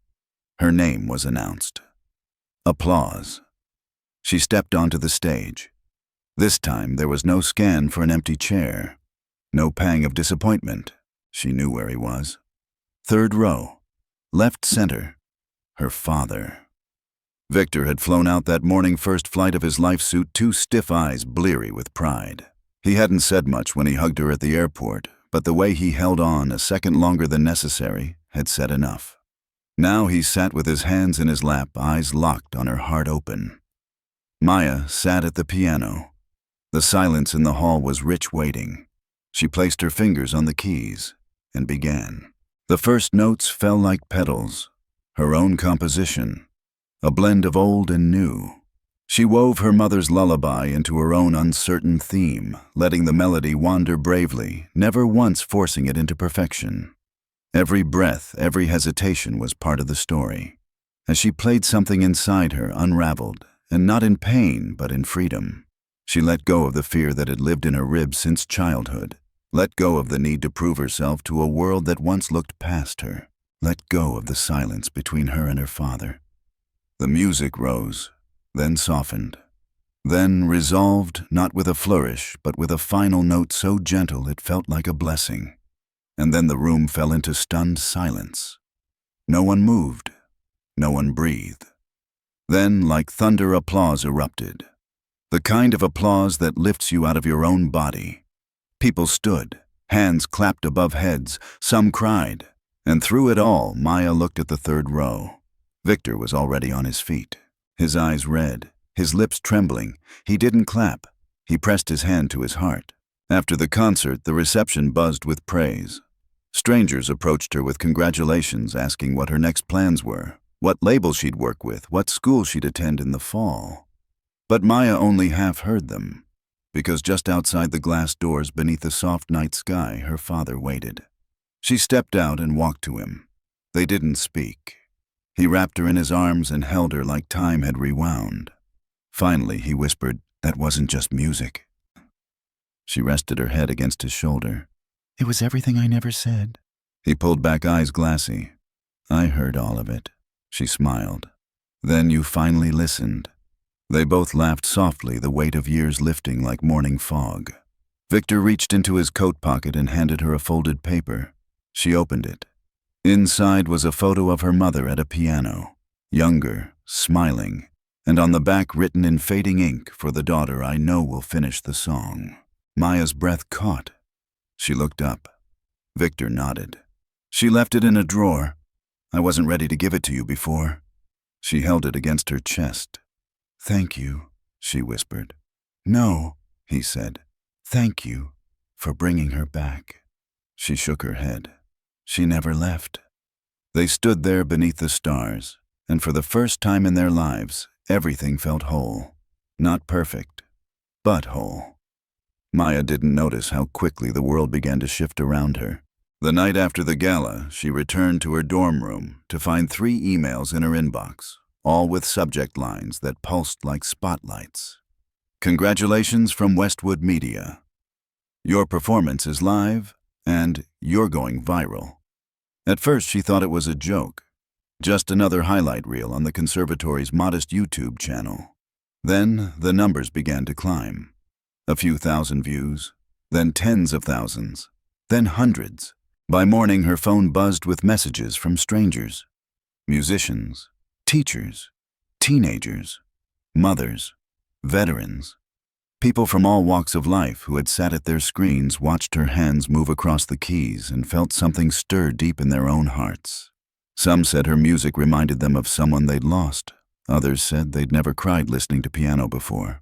Speaker 2: Her name was announced. Applause. She stepped onto the stage. This time there was no scan for an empty chair. No pang of disappointment. She knew where he was. Third row. Left center. Her father. Victor had flown out that morning, first flight of his life suit, two stiff eyes bleary with pride. He hadn't said much when he hugged her at the airport, but the way he held on a second longer than necessary had said enough. Now he sat with his hands in his lap, eyes locked on her, heart open. Maya sat at the piano. The silence in the hall was rich waiting. She placed her fingers on the keys and began. The first notes fell like petals, her own composition, a blend of old and new. She wove her mother's lullaby into her own uncertain theme, letting the melody wander bravely, never once forcing it into perfection. Every breath, every hesitation was part of the story. As she played, something inside her unraveled, and not in pain, but in freedom. She let go of the fear that had lived in her ribs since childhood, let go of the need to prove herself to a world that once looked past her, let go of the silence between her and her father. The music rose, then softened, then resolved, not with a flourish, but with a final note so gentle it felt like a blessing. And then the room fell into stunned silence. No one moved, no one breathed. Then, like thunder, applause erupted. The kind of applause that lifts you out of your own body. People stood, hands clapped above heads, some cried, and through it all, Maya looked at the third row. Victor was already on his feet, his eyes red, his lips trembling. He didn't clap. He pressed his hand to his heart. After the concert, the reception buzzed with praise. Strangers approached her with congratulations, asking what her next plans were, what label she'd work with, what school she'd attend in the fall. But Maya only half heard them, because just outside the glass doors beneath the soft night sky, her father waited. She stepped out and walked to him. They didn't speak. He wrapped her in his arms and held her like time had rewound. Finally, he whispered, "That wasn't just music." She rested her head against his shoulder. "It was everything I never said." He pulled back, eyes glassy. "I heard all of it." She smiled. "Then you finally listened." They both laughed softly, the weight of years lifting like morning fog. Victor reached into his coat pocket and handed her a folded paper. She opened it. Inside was a photo of her mother at a piano, younger, smiling, and on the back written in fading ink, "For the daughter I know will finish the song." Maya's breath caught. She looked up. Victor nodded. "She left it in a drawer. I wasn't ready to give it to you before." She held it against her chest. "Thank you," she whispered. "No," he said. "Thank you for bringing her back." She shook her head. She never left. They stood there beneath the stars, and for the first time in their lives, everything felt whole. Not perfect, but whole. Maya didn't notice how quickly the world began to shift around her. The night after the gala, she returned to her dorm room to find 3 emails in her inbox, all with subject lines that pulsed like spotlights. "Congratulations from Westwood Media. Your performance is live, and you're going viral." At first, she thought it was a joke, just another highlight reel on the conservatory's modest YouTube channel. Then the numbers began to climb. A few thousand views, then tens of thousands, then hundreds. By morning, her phone buzzed with messages from strangers, musicians, teachers, teenagers, mothers, veterans. People from all walks of life who had sat at their screens watched her hands move across the keys and felt something stir deep in their own hearts. Some said her music reminded them of someone they'd lost. Others said they'd never cried listening to piano before.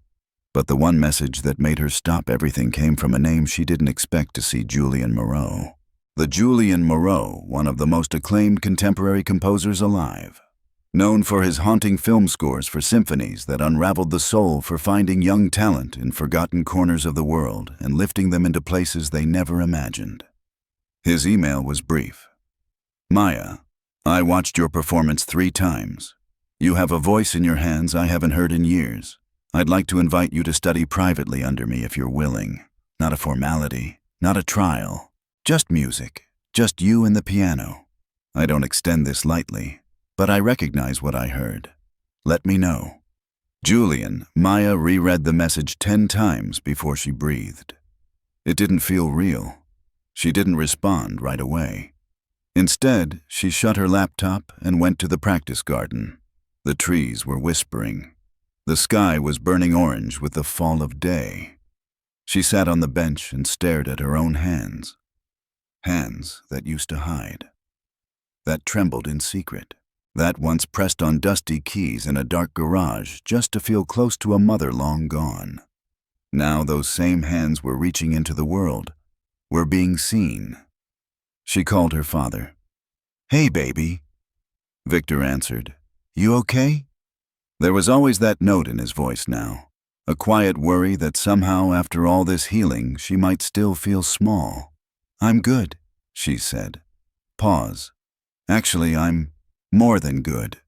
Speaker 2: But the one message that made her stop everything came from a name she didn't expect to see: Julian Moreau. The Julian Moreau, one of the most acclaimed contemporary composers alive. known for his haunting film scores for symphonies that unraveled the soul, for finding young talent in forgotten corners of the world and lifting them into places they never imagined. His email was brief. Maya, I watched your performance 3 times. You have a voice in your hands I haven't heard in years. I'd like to invite you to study privately under me if you're willing. Not a formality, not a trial. Just music, just you and the piano. I don't extend this lightly, but I recognize what I heard. Let me know. Julian, Maya reread the message 10 times before she breathed. It didn't feel real. She didn't respond right away. Instead, she shut her laptop and went to the practice garden. The trees were whispering. The sky was burning orange with the fall of day. She sat on the bench and stared at her own hands. Hands that used to hide. That trembled in secret. That once pressed on dusty keys in a dark garage just to feel close to a mother long gone. Now those same hands were reaching into the world, were being seen. She called her father. "Hey, baby." Victor answered. "You okay?" There was always that note in his voice now, a quiet worry that somehow after all this healing she might still feel small. "I'm good," she said. Pause. "Actually, I'm more than good."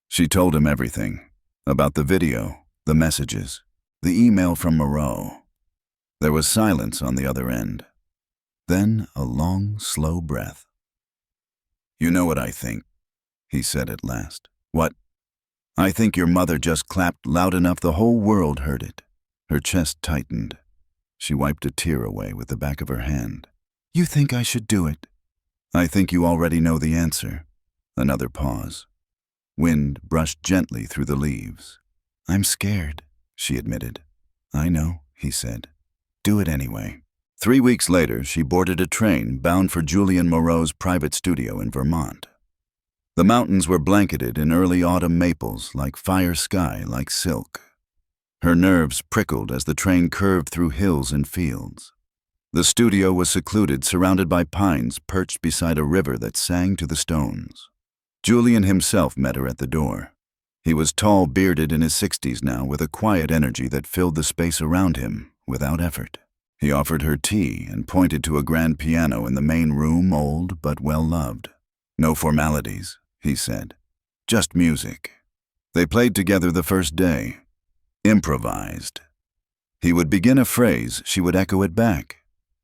Speaker 2: She told him everything, about the video, the messages, the email from Moreau. There was silence on the other end. Then a long, slow breath. "You know what I think," he said at last. "What?" "I think your mother just clapped loud enough the whole world heard it." Her chest tightened. She wiped a tear away with the back of her hand. "You think I should do it?" "I think you already know the answer." Another pause. Wind brushed gently through the leaves. "I'm scared," she admitted. "I know," he said. "Do it anyway." 3 weeks later, she boarded a train bound for Julian Moreau's private studio in Vermont. The mountains were blanketed in early autumn maples, like fire sky, like silk. Her nerves prickled as the train curved through hills and fields. The studio was secluded, surrounded by pines perched beside a river that sang to the stones. Julian himself met her at the door. He was tall, bearded, in his 60s now, with a quiet energy that filled the space around him without effort. He offered her tea and pointed to a grand piano in the main room, old but well-loved. "No formalities," he said. "Just music." They played together the first day. Improvised. He would begin a phrase, she would echo it back.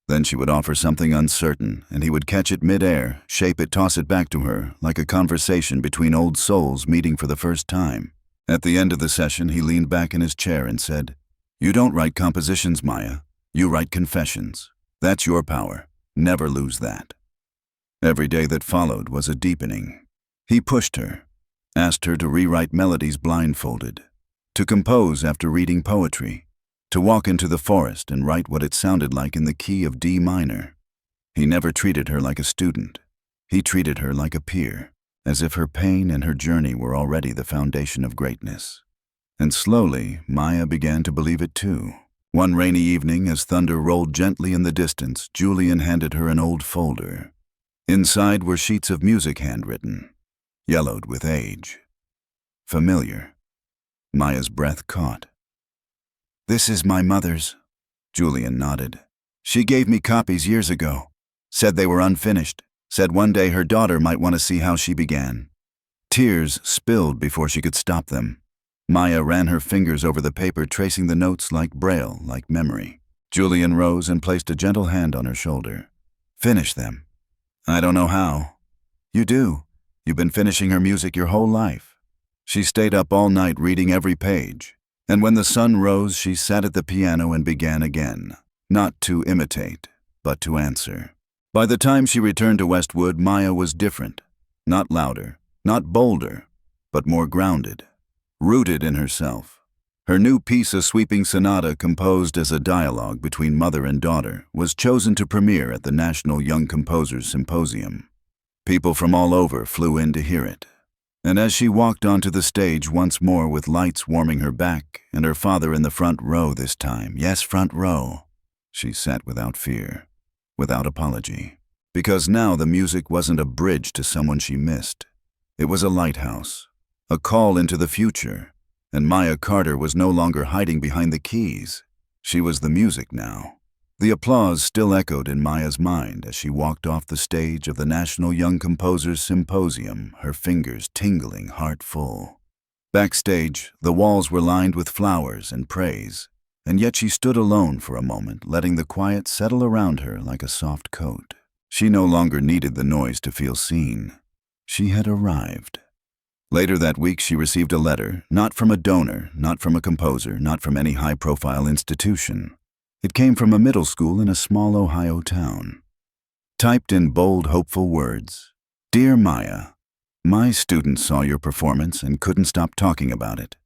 Speaker 2: Then she would offer something uncertain, and he would catch it mid-air, shape it, toss it back to her, like a conversation between old souls meeting for the first time. At the end of the session, he leaned back in his chair and said, "You don't write compositions, Maya. You write confessions. That's your power. Never lose that." Every day that followed was a deepening. He pushed her, asked her to rewrite melodies blindfolded, to compose after reading poetry, to walk into the forest and write what it sounded like in the key of D minor. He never treated her like a student. He treated her like a peer, as if her pain and her journey were already the foundation of greatness. And slowly, Maya began to believe it too. One rainy evening, as thunder rolled gently in the distance, Julian handed her an old folder. Inside were sheets of music handwritten, yellowed with age. Familiar. Maya's breath caught. "This is my mother's." Julian nodded. "She gave me copies years ago. Said they were unfinished. Said one day her daughter might want to see how she began." Tears spilled before she could stop them. Maya ran her fingers over the paper, tracing the notes like braille, like memory. Julian rose and placed a gentle hand on her shoulder. "Finish them." "I don't know how." "You do. You've been finishing her music your whole life." She stayed up all night reading every page. And when the sun rose, she sat at the piano and began again, not to imitate, but to answer. By the time she returned to Westwood, Maya was different. Not louder, not bolder, but more grounded, rooted in herself. Her new piece, a sweeping sonata composed as a dialogue between mother and daughter, was chosen to premiere at the National Young Composers Symposium. People from all over flew in to hear it. And as she walked onto the stage once more with lights warming her back and her father in the front row this time, yes, front row, she sat without fear, without apology. Because now the music wasn't a bridge to someone she missed. It was a lighthouse, a call into the future, and Maya Carter was no longer hiding behind the keys. She was the music now. The applause still echoed in Maya's mind as she walked off the stage of the National Young Composers Symposium, her fingers tingling, heart full. Backstage, the walls were lined with flowers and praise, and yet she stood alone for a moment, letting the quiet settle around her like a soft coat. She no longer needed the noise to feel seen. She had arrived. Later that week, she received a letter, not from a donor, not from a composer, not from any high-profile institution. It came from a middle school in a small Ohio town. Typed in bold, hopeful words, "Dear Maya, my students saw your performance and couldn't stop talking about it.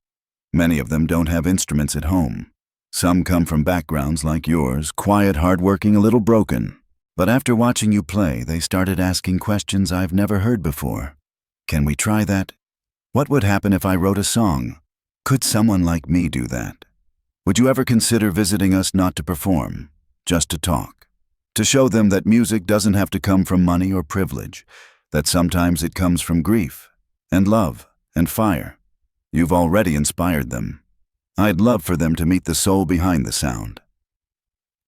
Speaker 2: Many of them don't have instruments at home. Some come from backgrounds like yours, quiet, hardworking, a little broken. But after watching you play, they started asking questions I've never heard before. Can we try that? What would happen if I wrote a song? Could someone like me do that? Would you ever consider visiting us not to perform, just to talk? To show them that music doesn't have to come from money or privilege, that sometimes it comes from grief, and love, and fire. You've already inspired them. I'd love for them to meet the soul behind the sound.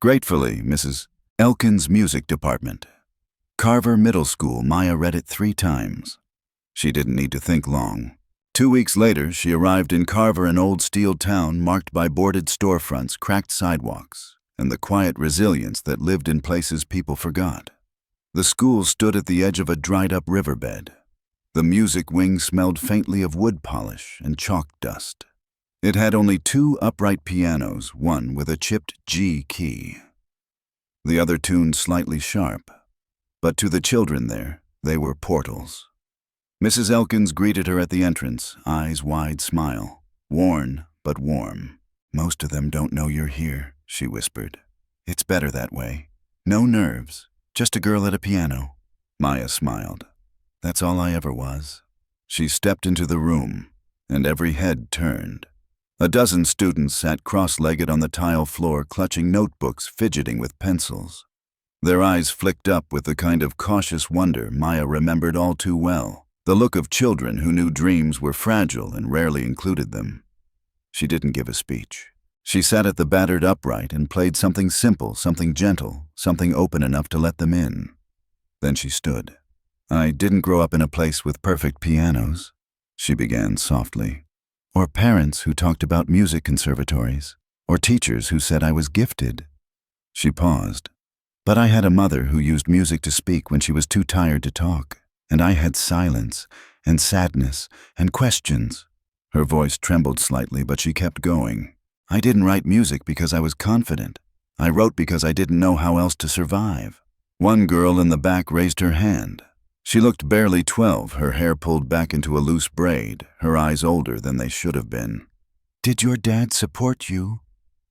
Speaker 2: Gratefully, Mrs. Elkins Music Department. Carver Middle School." Maya read it 3 times. She didn't need to think long. 2 weeks later, she arrived in Carver, an old steel town marked by boarded storefronts, cracked sidewalks, and the quiet resilience that lived in places people forgot. The school stood at the edge of a dried-up riverbed. The music wing smelled faintly of wood polish and chalk dust. It had only 2 upright pianos, one with a chipped G key. The other tuned slightly sharp, but to the children there, they were portals. Mrs. Elkins greeted her at the entrance, eyes wide smile, worn but warm. "Most of them don't know you're here," she whispered. "It's better that way. No nerves, just a girl at a piano." Maya smiled. "That's all I ever was." She stepped into the room, and every head turned. A dozen students sat cross-legged on the tile floor, clutching notebooks, fidgeting with pencils. Their eyes flicked up with the kind of cautious wonder Maya remembered all too well. The look of children who knew dreams were fragile and rarely included them. She didn't give a speech. She sat at the battered upright and played something simple, something gentle, something open enough to let them in. Then she stood. "I didn't grow up in a place with perfect pianos," she began softly, "or parents who talked about music conservatories, or teachers who said I was gifted." She paused. "But I had a mother who used music to speak when she was too tired to talk. And I had silence, and sadness, and questions." Her voice trembled slightly, but she kept going. "I didn't write music because I was confident. I wrote because I didn't know how else to survive." One girl in the back raised her hand. She looked barely 12, her hair pulled back into a loose braid, her eyes older than they should have been. "Did your dad support you?"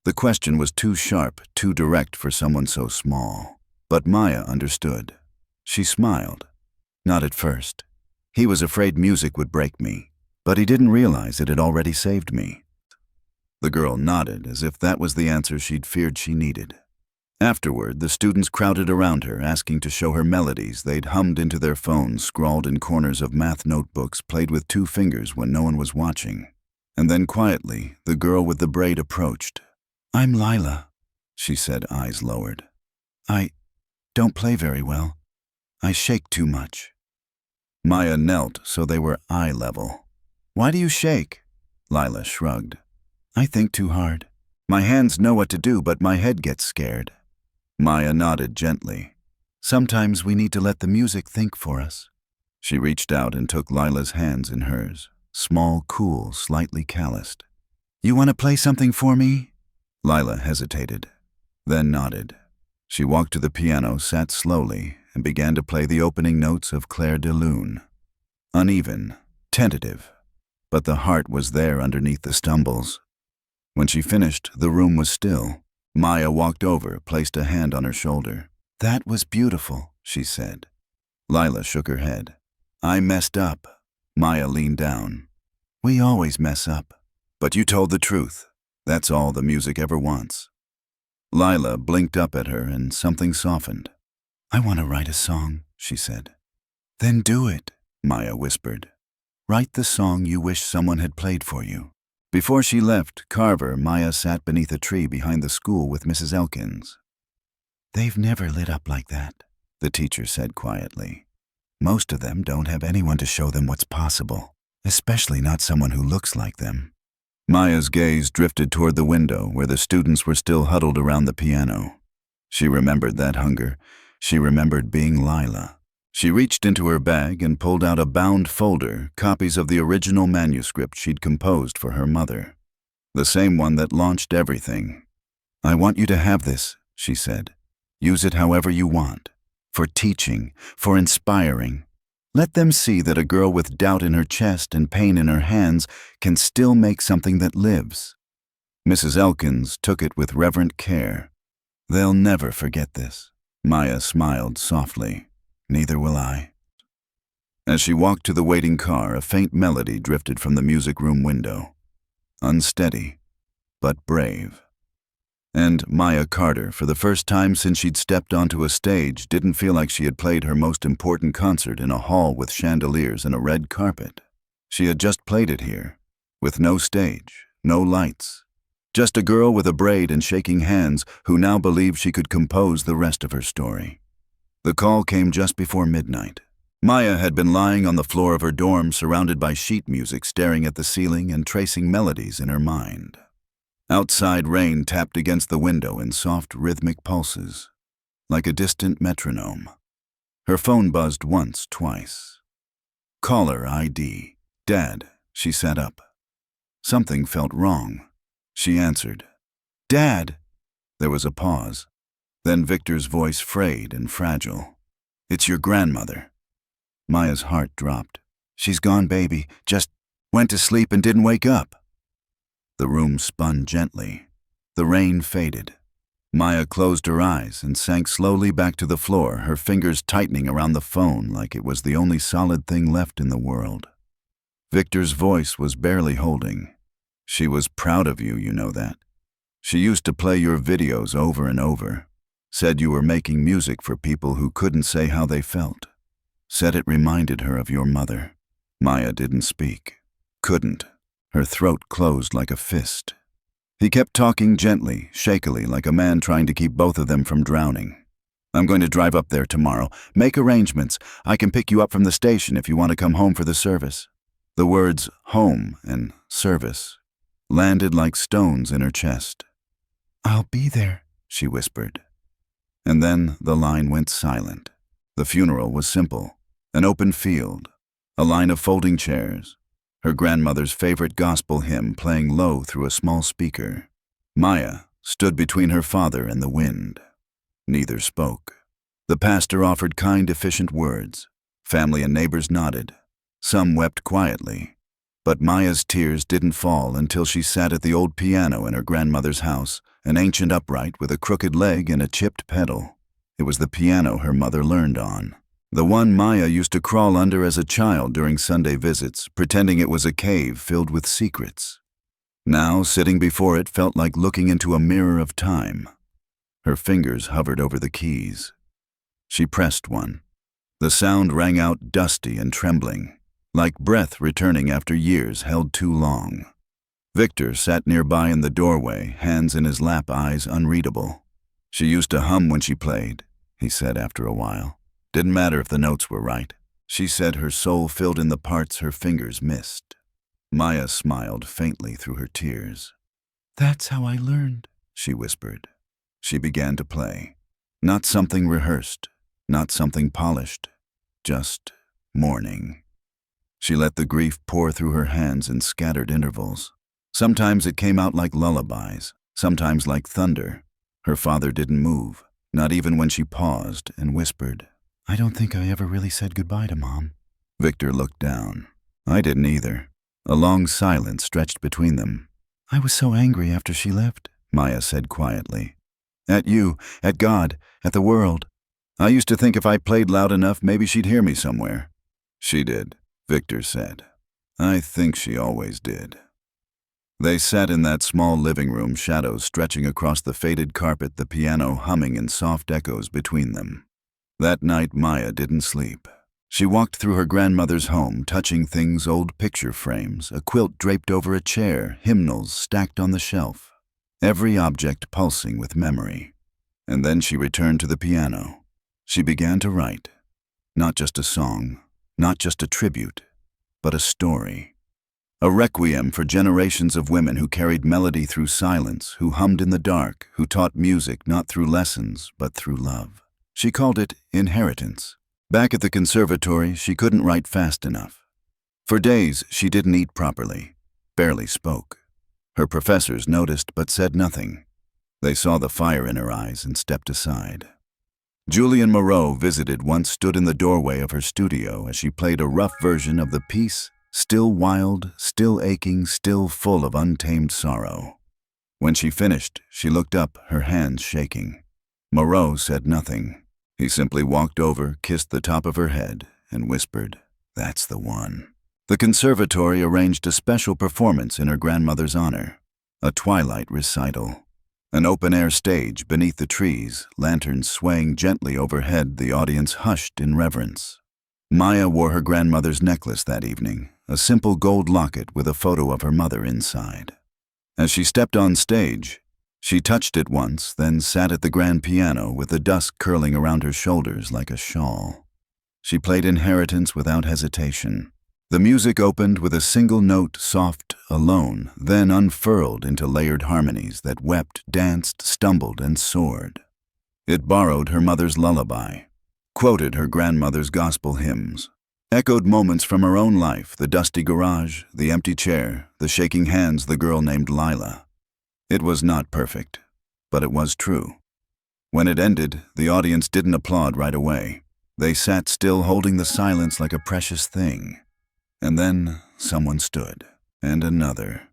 Speaker 2: The question was too sharp, too direct for someone so small. But Maya understood. She smiled. "Not at first. He was afraid music would break me, but he didn't realize it had already saved me." The girl nodded, as if that was the answer she'd feared she needed. Afterward, the students crowded around her, asking to show her melodies they'd hummed into their phones, scrawled in corners of math notebooks, played with 2 fingers when no one was watching. And then quietly, the girl with the braid approached. "I'm Lila," she said, eyes lowered. "I don't play very well. I shake too much." Maya knelt so they were eye level. "Why do you shake?" Lila shrugged. "I think too hard. My hands know what to do, but my head gets scared." Maya nodded gently. "Sometimes we need to let the music think for us." She reached out and took Lila's hands in hers, small, cool, slightly calloused. "You want to play something for me?" Lila hesitated, then nodded. She walked to the piano, sat slowly, and began to play the opening notes of Clair de Lune. Uneven, tentative, but the heart was there underneath the stumbles. When she finished, the room was still. Maya walked over, placed a hand on her shoulder. "That was beautiful," she said. Lila shook her head. "I messed up." Maya leaned down. "We always mess up." "But you told the truth. That's all the music ever wants." Lila blinked up at her and something softened. "I want to write a song," she said. "Then do it," Maya whispered. Write the song you wish someone had played for you. Before she left Carver, Maya sat beneath a tree behind the school with Mrs. Elkins. "They've never lit up like that," the teacher said quietly. "Most of them don't have anyone to show them what's possible, especially not someone who looks like them." Maya's gaze drifted toward the window where the students were still huddled around the piano. She remembered that hunger. She remembered being Lila. She reached into her bag and pulled out a bound folder, copies of the original manuscript she'd composed for her mother. The same one that launched everything. "I want you to have this," she said. "Use it however you want. For teaching, for inspiring. Let them see that a girl with doubt in her chest and pain in her hands can still make something that lives." Mrs. Elkins took it with reverent care. "They'll never forget this." Maya smiled softly. "Neither will I." As she walked to the waiting car, a faint melody drifted from the music room window. Unsteady, but brave. And Maya Carter, for the first time since she'd stepped onto a stage, didn't feel like she had played her most important concert in a hall with chandeliers and a red carpet. She had just played it here, with no stage, no lights. Just a girl with a braid and shaking hands who now believed she could compose the rest of her story. The call came just before midnight. Maya had been lying on the floor of her dorm surrounded by sheet music, staring at the ceiling and tracing melodies in her mind. Outside rain tapped against the window in soft rhythmic pulses, like a distant metronome. Her phone buzzed once, twice. Caller ID. "Dad." She sat up. Something felt wrong. She answered. "Dad." There was a pause. Then Victor's voice, frayed and fragile. "It's your grandmother." Maya's heart dropped. "She's gone, baby. Just went to sleep and didn't wake up." The room spun gently. The rain faded. Maya closed her eyes and sank slowly back to the floor, her fingers tightening around the phone like it was the only solid thing left in the world. Victor's voice was barely holding. "She was proud of you, you know that. She used to play your videos over and over. Said you were making music for people who couldn't say how they felt. Said it reminded her of your mother." Maya didn't speak. Couldn't. Her throat closed like a fist. He kept talking gently, shakily, like a man trying to keep both of them from drowning. "I'm going to drive up there tomorrow. Make arrangements. I can pick you up from the station if you want to come home for the service." The words "home" and "service" landed like stones in her chest. "I'll be there," she whispered. And then the line went silent. The funeral was simple. An open field, a line of folding chairs, her grandmother's favorite gospel hymn playing low through a small speaker. Maya stood between her father and the wind. Neither spoke. The pastor offered kind, efficient words. Family and neighbors nodded. Some wept quietly. But Maya's tears didn't fall until she sat at the old piano in her grandmother's house, an ancient upright with a crooked leg and a chipped pedal. It was the piano her mother learned on. The one Maya used to crawl under as a child during Sunday visits, pretending it was a cave filled with secrets. Now, sitting before it felt like looking into a mirror of time. Her fingers hovered over the keys. She pressed one. The sound rang out dusty and trembling, like breath returning after years held too long. Victor sat nearby in the doorway, hands in his lap, eyes unreadable. "She used to hum when she played," he said after a while. "Didn't matter if the notes were right. She said her soul filled in the parts her fingers missed." Maya smiled faintly through her tears. "That's how I learned," she whispered. She began to play. Not something rehearsed, not something polished, just mourning. She let the grief pour through her hands in scattered intervals. Sometimes it came out like lullabies, sometimes like thunder. Her father didn't move, not even when she paused and whispered, "I don't think I ever really said goodbye to Mom." Victor looked down. "I didn't either." A long silence stretched between them. "I was so angry after she left," Maya said quietly. "At you, at God, at the world. I used to think if I played loud enough, maybe she'd hear me somewhere." "She did," Victor said. "I think she always did." They sat in that small living room, shadows stretching across the faded carpet, the piano humming in soft echoes between them. That night Maya didn't sleep. She walked through her grandmother's home, touching things: old picture frames, a quilt draped over a chair, hymnals stacked on the shelf, every object pulsing with memory. And then she returned to the piano. She began to write. Not just a song, not just a tribute, but a story. A requiem for generations of women who carried melody through silence, who hummed in the dark, who taught music not through lessons, but through love. She called it inheritance. Back at the conservatory, she couldn't write fast enough. For days, she didn't eat properly, barely spoke. Her professors noticed but said nothing. They saw the fire in her eyes and stepped aside. Julian Moreau visited once stood in the doorway of her studio as she played a rough version of the piece, still wild, still aching, still full of untamed sorrow. When she finished, she looked up, her hands shaking. Moreau said nothing. He simply walked over, kissed the top of her head, and whispered, "That's the one." The conservatory arranged a special performance in her grandmother's honor, a twilight recital. An open-air stage beneath the trees, lanterns swaying gently overhead, the audience hushed in reverence. Maya wore her grandmother's necklace that evening, a simple gold locket with a photo of her mother inside. As she stepped on stage, she touched it once, then sat at the grand piano with the dusk curling around her shoulders like a shawl. She played Inheritance without hesitation. The music opened with a single note, soft, alone, then unfurled into layered harmonies that wept, danced, stumbled, and soared. It borrowed her mother's lullaby, quoted her grandmother's gospel hymns, echoed moments from her own life: the dusty garage, the empty chair, the shaking hands the girl named Lila. It was not perfect, but it was true. When it ended, the audience didn't applaud right away. They sat still, holding the silence like a precious thing. And then someone stood, and another,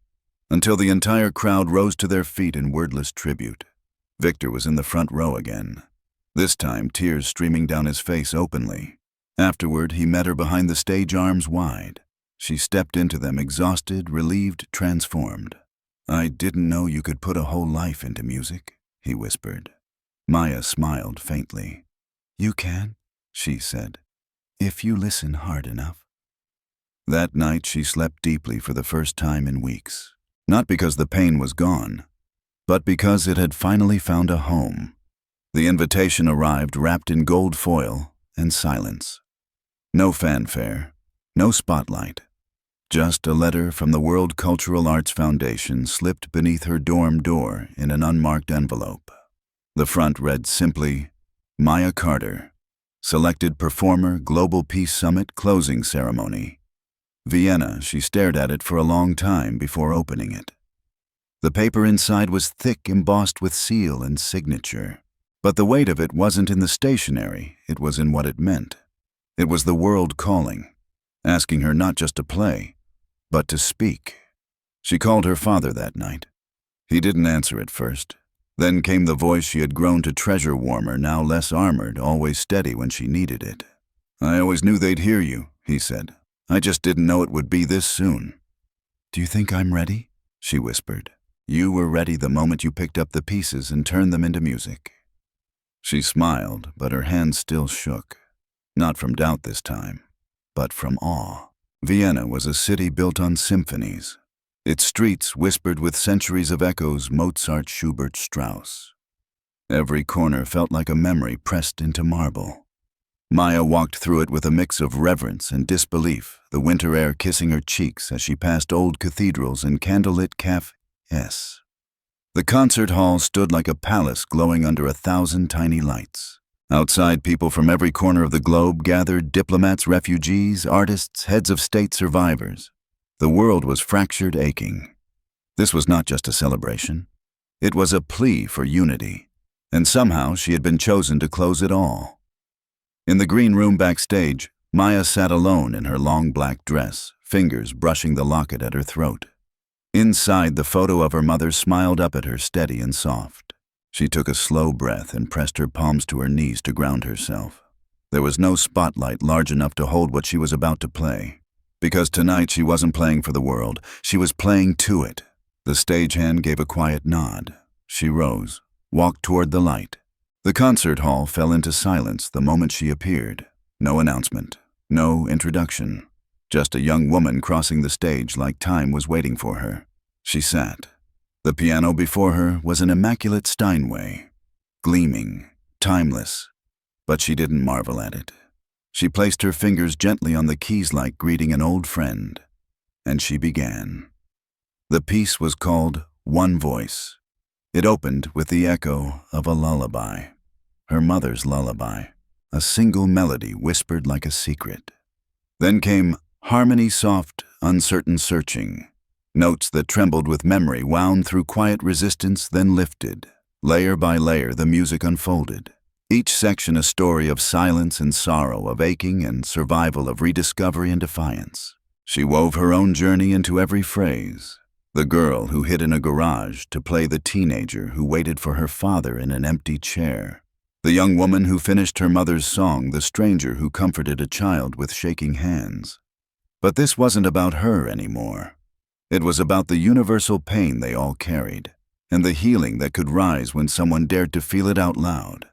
Speaker 2: until the entire crowd rose to their feet in wordless tribute. Victor was in the front row again, this time tears streaming down his face openly. Afterward, he met her behind the stage, arms wide. She stepped into them, exhausted, relieved, transformed. "I didn't know you could put a whole life into music," he whispered. Maya smiled faintly. "You can," she said, "if you listen hard enough." That night she slept deeply for the first time in weeks. Not because the pain was gone, but because it had finally found a home. The invitation arrived wrapped in gold foil and silence. No fanfare, no spotlight. Just a letter from the World Cultural Arts Foundation slipped beneath her dorm door in an unmarked envelope. The front read simply, "Maya Carter, selected performer, Global Peace Summit closing ceremony. Vienna." She stared at it for a long time before opening it. The paper inside was thick, embossed with seal and signature. But the weight of it wasn't in the stationery, it was in what it meant. It was the world calling, asking her not just to play, but to speak. She called her father that night. He didn't answer at first. Then came the voice she had grown to treasure, warmer, now less armored, always steady when she needed it. "I always knew they'd hear you," he said. "I just didn't know it would be this soon." "Do you think I'm ready?" she whispered. "You were ready the moment you picked up the pieces and turned them into music." She smiled, but her hands still shook. Not from doubt this time, but from awe. Vienna was a city built on symphonies. Its streets whispered with centuries of echoes: Mozart, Schubert, Strauss. Every corner felt like a memory pressed into marble. Maya walked through it with a mix of reverence and disbelief, the winter air kissing her cheeks as she passed old cathedrals and candlelit cafes. The concert hall stood like a palace glowing under 1,000 tiny lights. Outside, people from every corner of the globe gathered: diplomats, refugees, artists, heads of state, survivors. The world was fractured, aching. This was not just a celebration. It was a plea for unity. And somehow she had been chosen to close it all. In the green room backstage, Maya sat alone in her long black dress, fingers brushing the locket at her throat. Inside, the photo of her mother smiled up at her, steady and soft. She took a slow breath and pressed her palms to her knees to ground herself. There was no spotlight large enough to hold what she was about to play. Because tonight she wasn't playing for the world, she was playing to it. The stagehand gave a quiet nod. She rose, walked toward the light. The concert hall fell into silence the moment she appeared. No announcement, No introduction. Just a young woman crossing the stage like time was waiting for her. She sat. The piano before her was an immaculate Steinway, gleaming, timeless, but she didn't marvel at it. She placed her fingers gently on the keys like greeting an old friend, and she began. The piece was called One Voice. It opened with the echo of a lullaby, her mother's lullaby, a single melody whispered like a secret. Then came harmony soft, uncertain searching, notes that trembled with memory wound through quiet resistance, then lifted. Layer by layer the music unfolded, each section a story of silence and sorrow, of aching and survival, of rediscovery and defiance. She wove her own journey into every phrase. The girl who hid in a garage to play the teenager who waited for her father in an empty chair. The young woman who finished her mother's song, the stranger who comforted a child with shaking hands. But this wasn't about her anymore. It was about the universal pain they all carried, and the healing that could rise when someone dared to feel it out loud.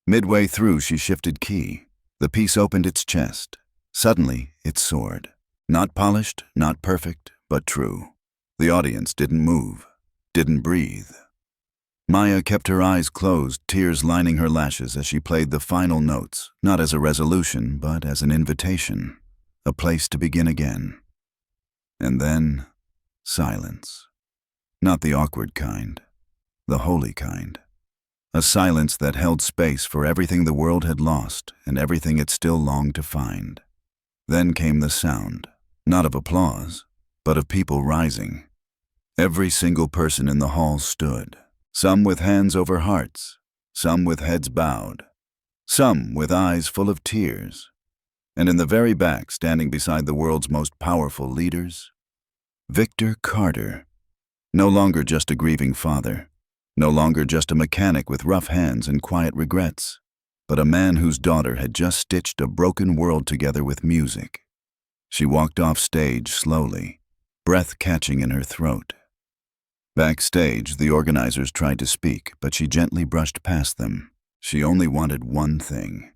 Speaker 2: Midway through, she shifted key. The piece opened its chest. Suddenly, it soared. Not polished, not perfect, but true. The audience didn't move, didn't breathe. Maya kept her eyes closed, tears lining her lashes as she played the final notes, not as a resolution, but as an invitation, a place to begin again. And then, silence. Not the awkward kind, the holy kind. A silence that held space for everything the world had lost and everything it still longed to find. Then came the sound, not of applause, but of people rising. Every single person in the hall stood, some with hands over hearts, some with heads bowed, some with eyes full of tears. And in the very back, standing beside the world's most powerful leaders, Victor Carter. No longer just a grieving father, no longer just a mechanic with rough hands and quiet regrets, but a man whose daughter had just stitched a broken world together with music. She walked off stage slowly, breath catching in her throat. Backstage, the organizers tried to speak, but she gently brushed past them. She only wanted one thing.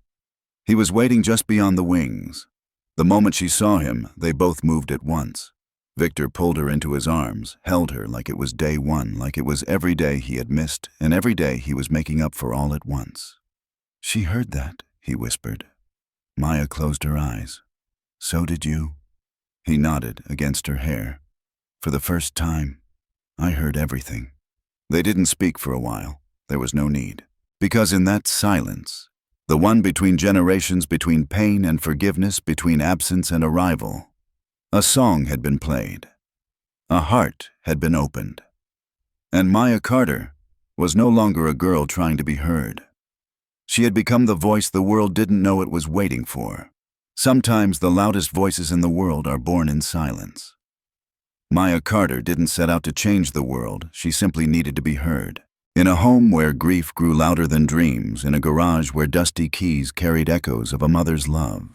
Speaker 2: He was waiting just beyond the wings. The moment she saw him, they both moved at once. Victor pulled her into his arms, held her like it was day one, like it was every day he had missed, and every day he was making up for all at once. "She heard that," he whispered. Maya closed her eyes. "So did you?" He nodded against her hair. "For the first time, I heard everything." They didn't speak for a while. There was no need. Because in that silence, the one between generations, between pain and forgiveness, between absence and arrival, a song had been played. A heart had been opened. And Maya Carter was no longer a girl trying to be heard. She had become the voice the world didn't know it was waiting for. Sometimes the loudest voices in the world are born in silence. Maya Carter didn't set out to change the world, she simply needed to be heard. In a home where grief grew louder than dreams, in a garage where dusty keys carried echoes of a mother's love.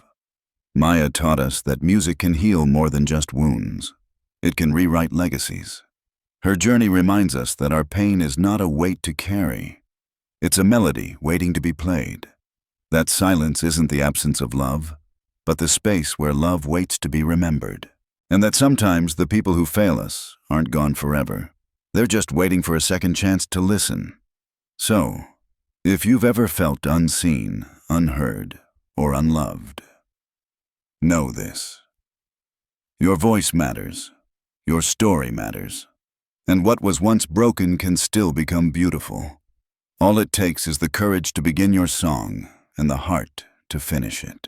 Speaker 2: Maya taught us that music can heal more than just wounds. It can rewrite legacies. Her journey reminds us that our pain is not a weight to carry. It's a melody waiting to be played. That silence isn't the absence of love, but the space where love waits to be remembered. And that sometimes the people who fail us aren't gone forever. They're just waiting for a second chance to listen. So, if you've ever felt unseen, unheard, or unloved, know this. Your voice matters. Your story matters. And what was once broken can still become beautiful. All it takes is the courage to begin your song and the heart to finish it.